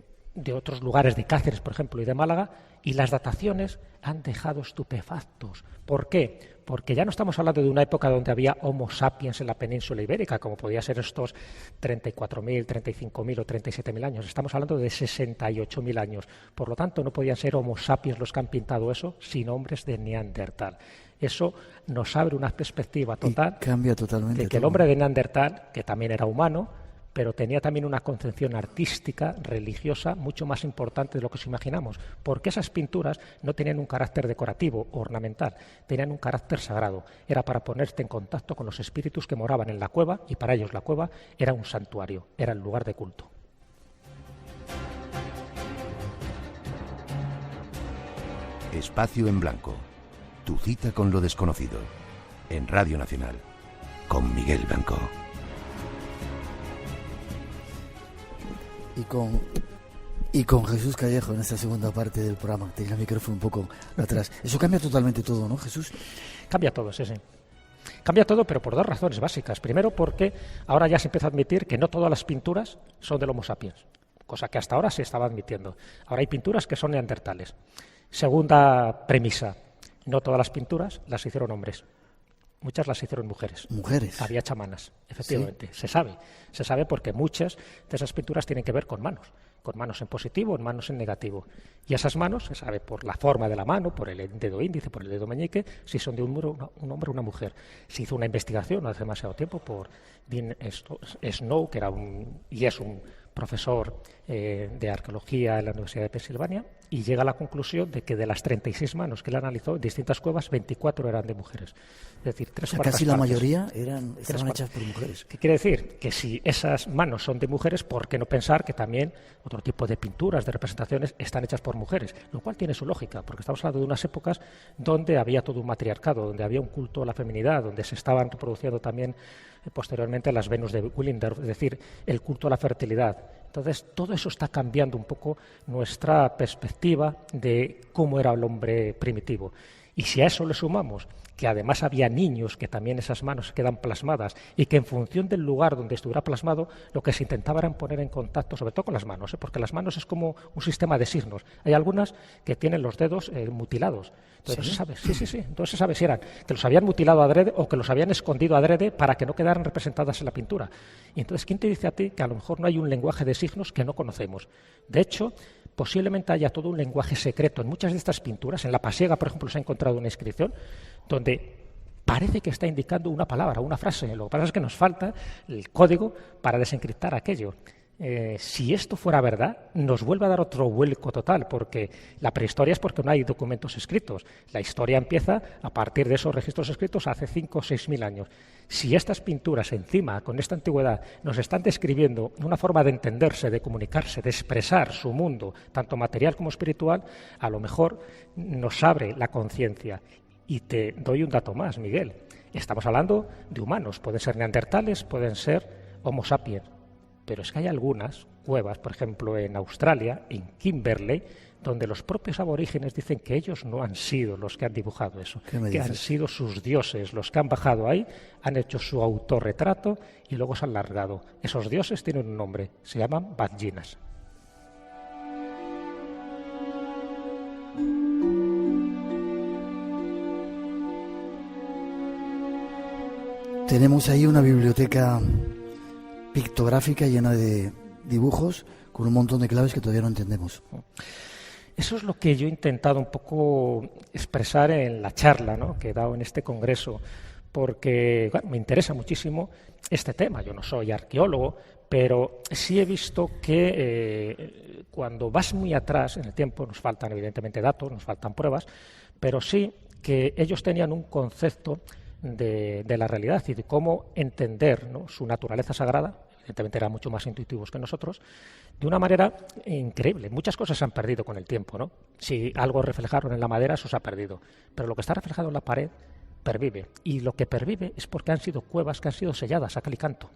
otros lugares de Cáceres, por ejemplo, y de Málaga, y las dataciones han dejado estupefactos. ¿Por qué? Porque ya no estamos hablando de una época donde había Homo sapiens en la península ibérica, como podía ser estos 34.000, 35.000 o 37.000 años. Estamos hablando de 68.000 años. Por lo tanto, no podían ser Homo sapiens los que han pintado eso, sino hombres de Neandertal. Eso nos abre una perspectiva total. Y cambia totalmente. De que el hombre de Neandertal, que también era humano, pero tenía también una concepción artística, religiosa, mucho más importante de lo que nos imaginamos, porque esas pinturas no tenían un carácter decorativo o ornamental, tenían un carácter sagrado. Era para ponerte en contacto con los espíritus que moraban en la cueva, y para ellos la cueva era un santuario, era el lugar de culto. Espacio en Blanco, tu cita con lo desconocido, en Radio Nacional, con Miguel Blanco. Y con Jesús Callejo en esta segunda parte del programa. Tenía el micrófono un poco atrás. Eso cambia totalmente todo, ¿no, Jesús? Cambia todo, sí. Cambia todo, pero por 2 razones básicas. Primero, porque ahora ya se empieza a admitir que no todas las pinturas son del Homo sapiens, cosa que hasta ahora se estaba admitiendo. Ahora hay pinturas que son neandertales. Segunda premisa, no todas las pinturas las hicieron hombres. Muchas las hicieron mujeres. ¿Mujeres? Había chamanas, efectivamente. ¿Sí? Se sabe porque muchas de esas pinturas tienen que ver con manos en positivo, en manos en negativo. Y esas manos, se sabe por la forma de la mano, por el dedo índice, por el dedo meñique, si son de un hombre o una mujer. Se hizo una investigación no hace demasiado tiempo por Dean Snow, que era es un profesor de arqueología en la Universidad de Pensilvania, y llega a la conclusión de que de las 36 manos que él analizó en distintas cuevas, 24 eran de mujeres. Es decir, casi la mayoría estaban hechas por mujeres. ¿Qué quiere decir? Que si esas manos son de mujeres, ¿por qué no pensar que también otro tipo de pinturas, de representaciones, están hechas por mujeres? Lo cual tiene su lógica, porque estamos hablando de unas épocas donde había todo un matriarcado, donde había un culto a la feminidad, donde se estaban reproduciendo también posteriormente las Venus de Willendorf, es decir, el culto a la fertilidad. Entonces, todo eso está cambiando un poco nuestra perspectiva de cómo era el hombre primitivo. Y si a eso le sumamos que además había niños que también esas manos quedan plasmadas y que en función del lugar donde estuviera plasmado, lo que se intentaba era poner en contacto, sobre todo con las manos, porque las manos es como un sistema de signos. Hay algunas que tienen los dedos mutilados. Entonces, Entonces se sabe si eran que los habían mutilado adrede o que los habían escondido adrede para que no quedaran representadas en la pintura. Y entonces, ¿quién te dice a ti que a lo mejor no hay un lenguaje de signos que no conocemos? De hecho, posiblemente haya todo un lenguaje secreto en muchas de estas pinturas. En la Pasiega, por ejemplo, se ha encontrado una inscripción donde parece que está indicando una palabra, una frase. Lo que pasa es que nos falta el código para desencriptar aquello. Si esto fuera verdad, nos vuelve a dar otro vuelco total, porque la prehistoria es porque no hay documentos escritos. La historia empieza a partir de esos registros escritos hace 5 o 6.000 años. Si estas pinturas encima, con esta antigüedad, nos están describiendo una forma de entenderse, de comunicarse, de expresar su mundo, tanto material como espiritual, a lo mejor nos abre la conciencia. Y te doy un dato más, Miguel. Estamos hablando de humanos, pueden ser neandertales, pueden ser Homo sapiens. Pero es que hay algunas cuevas, por ejemplo en Australia, en Kimberley, donde los propios aborígenes dicen que ellos no han sido los que han dibujado eso, que han sido sus dioses los que han bajado ahí, han hecho su autorretrato y luego se han largado. Esos dioses tienen un nombre, se llaman Badjinas. Tenemos ahí una biblioteca pictográfica llena de dibujos con un montón de claves que todavía no entendemos. Eso es lo que yo he intentado un poco expresar en la charla, ¿no?, que he dado en este congreso, porque bueno, me interesa muchísimo este tema. Yo no soy arqueólogo, pero sí he visto que cuando vas muy atrás en el tiempo, nos faltan evidentemente datos, nos faltan pruebas, pero sí que ellos tenían un concepto de la realidad y de cómo entender, ¿no?, su naturaleza sagrada. Evidentemente eran mucho más intuitivos que nosotros, de una manera increíble. Muchas cosas se han perdido con el tiempo, ¿no? Si algo reflejaron en la madera, eso se ha perdido. Pero lo que está reflejado en la pared pervive. Y lo que pervive es porque han sido cuevas que han sido selladas a cal y canto.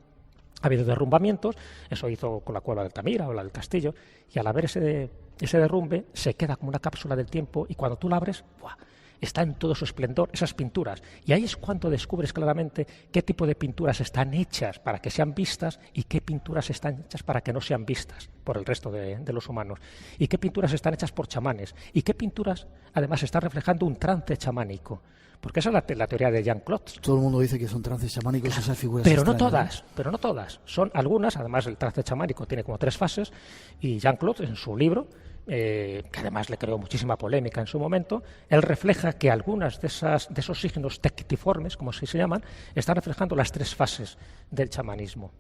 Ha habido derrumbamientos, eso hizo con la cueva de Altamira o la del Castillo, y al haber ese derrumbe se queda como una cápsula del tiempo y cuando tú la abres, ¡buah!, está en todo su esplendor esas pinturas. Y ahí es cuando descubres claramente qué tipo de pinturas están hechas para que sean vistas y qué pinturas están hechas para que no sean vistas por el resto de los humanos. Y qué pinturas están hechas por chamanes. Y qué pinturas, además, están reflejando un trance chamánico. Porque esa es la teoría de Jean-Claude. Todo el mundo dice que son trances chamánicos, esas figuras pero no extrañas, todas, no todas. Son algunas, además el trance chamánico tiene como 3 fases, y Jean-Claude en su libro, que además le creó muchísima polémica en su momento, él refleja que algunas de esos signos tectiformes, como se llaman, están reflejando las 3 fases del chamanismo,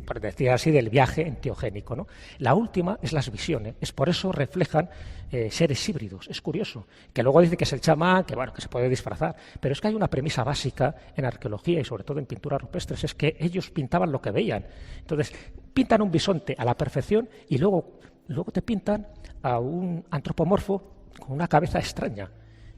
por decir así, del viaje enteogénico, ¿no? La última es las visiones, es por eso reflejan seres híbridos. Es curioso, que luego dice que es el chamán, que bueno, que se puede disfrazar, pero es que hay una premisa básica en arqueología y sobre todo en pinturas rupestres, es que ellos pintaban lo que veían. Entonces, pintan un bisonte a la perfección y luego te pintan a un antropomorfo con una cabeza extraña.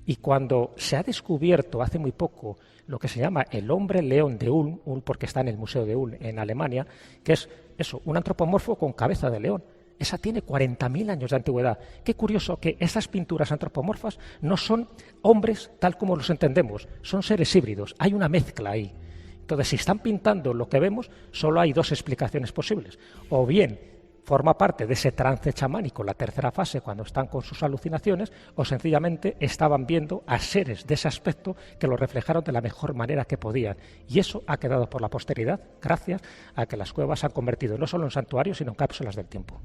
Y cuando se ha descubierto hace muy poco lo que se llama el hombre león de Ulm, porque está en el Museo de Ulm en Alemania, que es eso, un antropomorfo con cabeza de león. Esa tiene 40.000 años de antigüedad. Qué curioso que esas pinturas antropomorfas no son hombres tal como los entendemos, son seres híbridos, hay una mezcla ahí. Entonces, si están pintando lo que vemos, solo hay 2 explicaciones posibles. O bien forma parte de ese trance chamánico, la tercera fase, cuando están con sus alucinaciones, o sencillamente estaban viendo a seres de ese aspecto que lo reflejaron de la mejor manera que podían. Y eso ha quedado por la posteridad gracias a que las cuevas se han convertido no solo en santuarios, sino en cápsulas del tiempo.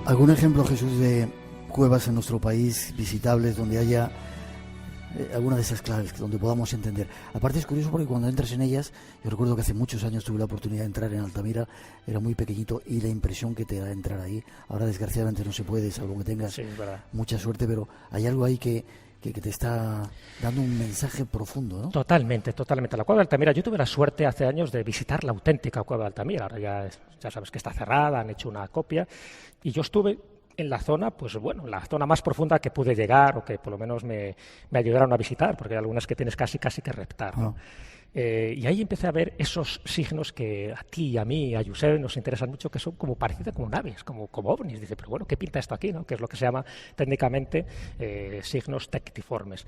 ¿Algún ejemplo, Jesús, de cuevas en nuestro país visitables donde haya alguna de esas claves donde podamos entender? Aparte es curioso porque cuando entras en ellas, yo recuerdo que hace muchos años tuve la oportunidad de entrar en Altamira, era muy pequeñito y la impresión que te da entrar ahí, ahora desgraciadamente no se puede, salvo que tengas mucha suerte, pero hay algo ahí que te está dando un mensaje profundo, ¿no? Totalmente. La cueva de Altamira, yo tuve la suerte hace años de visitar la auténtica cueva de Altamira, ahora ya sabes que está cerrada, han hecho una copia, y yo estuve en la zona, pues bueno, la zona más profunda que pude llegar o que por lo menos me ayudaron a visitar, porque hay algunas que tienes casi que reptar, ¿no? Y ahí empecé a ver esos signos que a ti, a mí, a Josep nos interesan mucho, que son como parecidos como naves, como ovnis. Dice, pero bueno, ¿qué pinta esto aquí, no? Que es lo que se llama técnicamente signos tectiformes.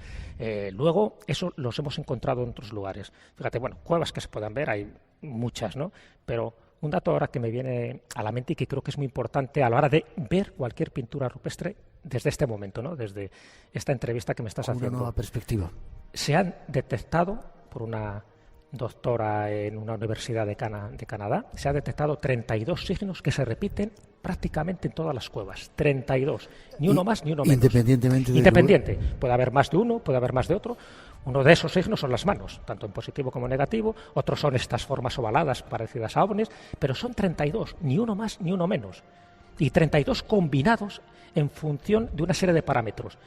Luego, eso los hemos encontrado en otros lugares. Fíjate, bueno, cuevas que se puedan ver, hay muchas, ¿no? Pero un dato ahora que me viene a la mente y que creo que es muy importante a la hora de ver cualquier pintura rupestre desde este momento, ¿no? Desde esta entrevista que me estás haciendo. Una nueva perspectiva. Se han detectado por una doctora en una universidad de Canadá, se ha detectado 32 signos que se repiten prácticamente en todas las cuevas. 32. Ni uno más ni uno menos. Independiente. Puede haber más de uno, puede haber más de otro. Uno de esos signos son las manos, tanto en positivo como en negativo. Otros son estas formas ovaladas parecidas a ovnis, pero son 32, ni uno más ni uno menos. Y 32 combinados en función de una serie de parámetros.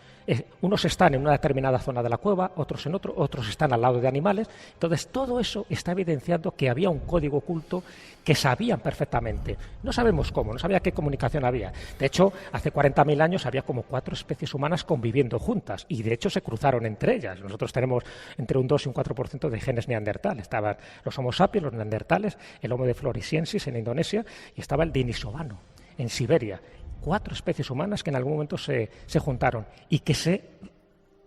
Unos están en una determinada zona de la cueva, otros en otro, otros están al lado de animales. Entonces, todo eso está evidenciando que había un código oculto que sabían perfectamente. No sabemos cómo, no sabía qué comunicación había. De hecho, hace 40.000 años había como 4 especies humanas conviviendo juntas y, de hecho, se cruzaron entre ellas. Nosotros tenemos entre un 2 y un 4% de genes neandertal. Estaban los Homo sapiens, los neandertales, el Homo de floresiensis en Indonesia y estaba el denisovano en Siberia. 4 especies humanas que en algún momento se juntaron y que se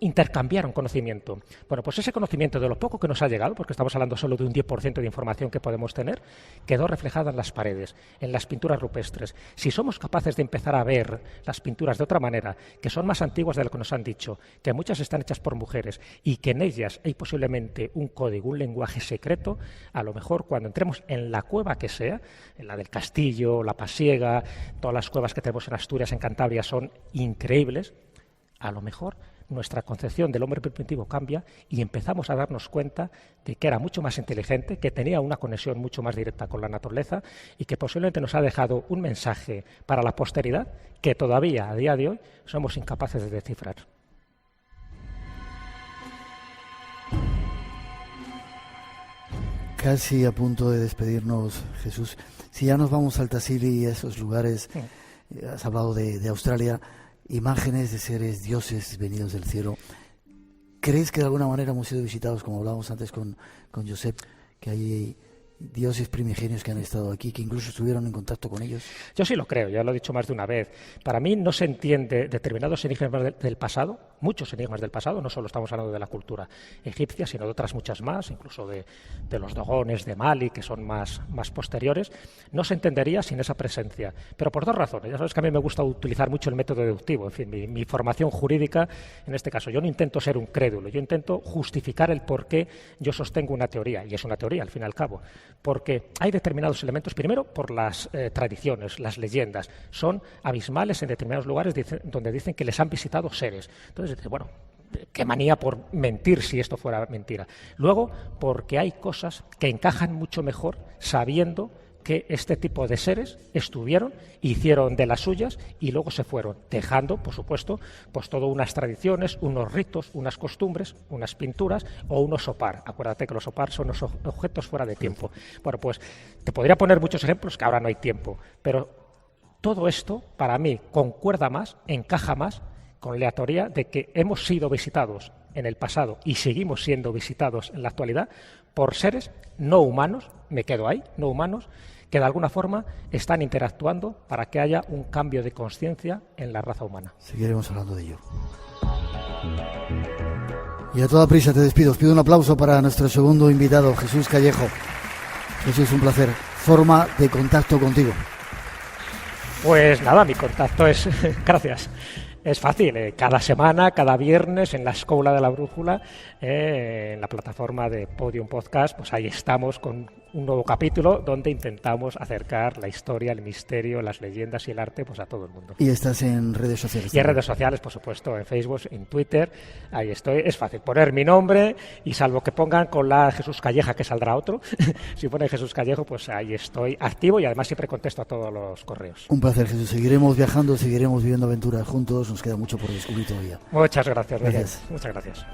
intercambiaron conocimiento. Bueno, pues ese conocimiento, de lo poco que nos ha llegado, porque estamos hablando solo de un 10% de información que podemos tener, quedó reflejada en las paredes, en las pinturas rupestres. Si somos capaces de empezar a ver las pinturas de otra manera, que son más antiguas de lo que nos han dicho, que muchas están hechas por mujeres y que en ellas hay posiblemente un código, un lenguaje secreto, a lo mejor cuando entremos en la cueva que sea, en la del Castillo, la Pasiega, todas las cuevas que tenemos en Asturias, en Cantabria, son increíbles, a lo mejor nuestra concepción del hombre primitivo cambia y empezamos a darnos cuenta de que era mucho más inteligente, que tenía una conexión mucho más directa con la naturaleza y que posiblemente nos ha dejado un mensaje para la posteridad que todavía, a día de hoy, somos incapaces de descifrar. Casi a punto de despedirnos, Jesús. Si ya nos vamos al Tassili y a esos lugares, has hablado de Australia, imágenes de seres, dioses venidos del cielo. ¿Crees que de alguna manera hemos sido visitados, como hablábamos antes con Josep, que hay dioses primigenios que han estado aquí, que incluso estuvieron en contacto con ellos? Yo sí lo creo, ya lo he dicho más de una vez. Para mí no se entiende determinados enigmas del pasado, muchos enigmas del pasado, no solo estamos hablando de la cultura egipcia, sino de otras muchas más, incluso de los dogones de Mali, que son más posteriores. No se entendería sin esa presencia, pero por dos razones. Ya sabes que a mí me gusta utilizar mucho el método deductivo, en fin, mi formación jurídica, en este caso. Yo no intento ser un crédulo, yo intento justificar el por qué yo sostengo una teoría, y es una teoría, al fin y al cabo. Porque hay determinados elementos, primero por las tradiciones, las leyendas, son abismales en determinados lugares donde dicen que les han visitado seres. Entonces, bueno, qué manía por mentir si esto fuera mentira. Luego, porque hay cosas que encajan mucho mejor sabiendo que este tipo de seres estuvieron, hicieron de las suyas y luego se fueron, dejando, por supuesto, pues todo unas tradiciones, unos ritos, unas costumbres, unas pinturas o un osopar. Acuérdate que los osopar son los objetos fuera de tiempo. Bueno, pues te podría poner muchos ejemplos que ahora no hay tiempo, pero todo esto, para mí, concuerda más, encaja más con la teoría de que hemos sido visitados en el pasado y seguimos siendo visitados en la actualidad por seres no humanos, me quedo ahí, no humanos, que de alguna forma están interactuando para que haya un cambio de conciencia en la raza humana. Seguiremos hablando de ello. Y a toda prisa te despido. Os pido un aplauso para nuestro segundo invitado, Jesús Callejo. Jesús, un placer. Forma de contacto contigo. Pues nada, mi contacto es... Gracias. Es fácil, cada semana, cada viernes en la Escola de la Brújula, en la plataforma de Podium Podcast, pues ahí estamos con un nuevo capítulo donde intentamos acercar la historia, el misterio, las leyendas y el arte pues a todo el mundo. ¿Y estás en redes sociales? Y en redes sociales, por supuesto, en Facebook, en Twitter, ahí estoy. Es fácil poner mi nombre y salvo que pongan con la Jesús Calleja, que saldrá otro, si ponen Jesús Callejo, pues ahí estoy activo y además siempre contesto a todos los correos. Un placer, Jesús. Seguiremos viajando, seguiremos viviendo aventuras juntos. Nos queda mucho por descubrir todavía. Muchas gracias, Miguel. Gracias. Muchas gracias.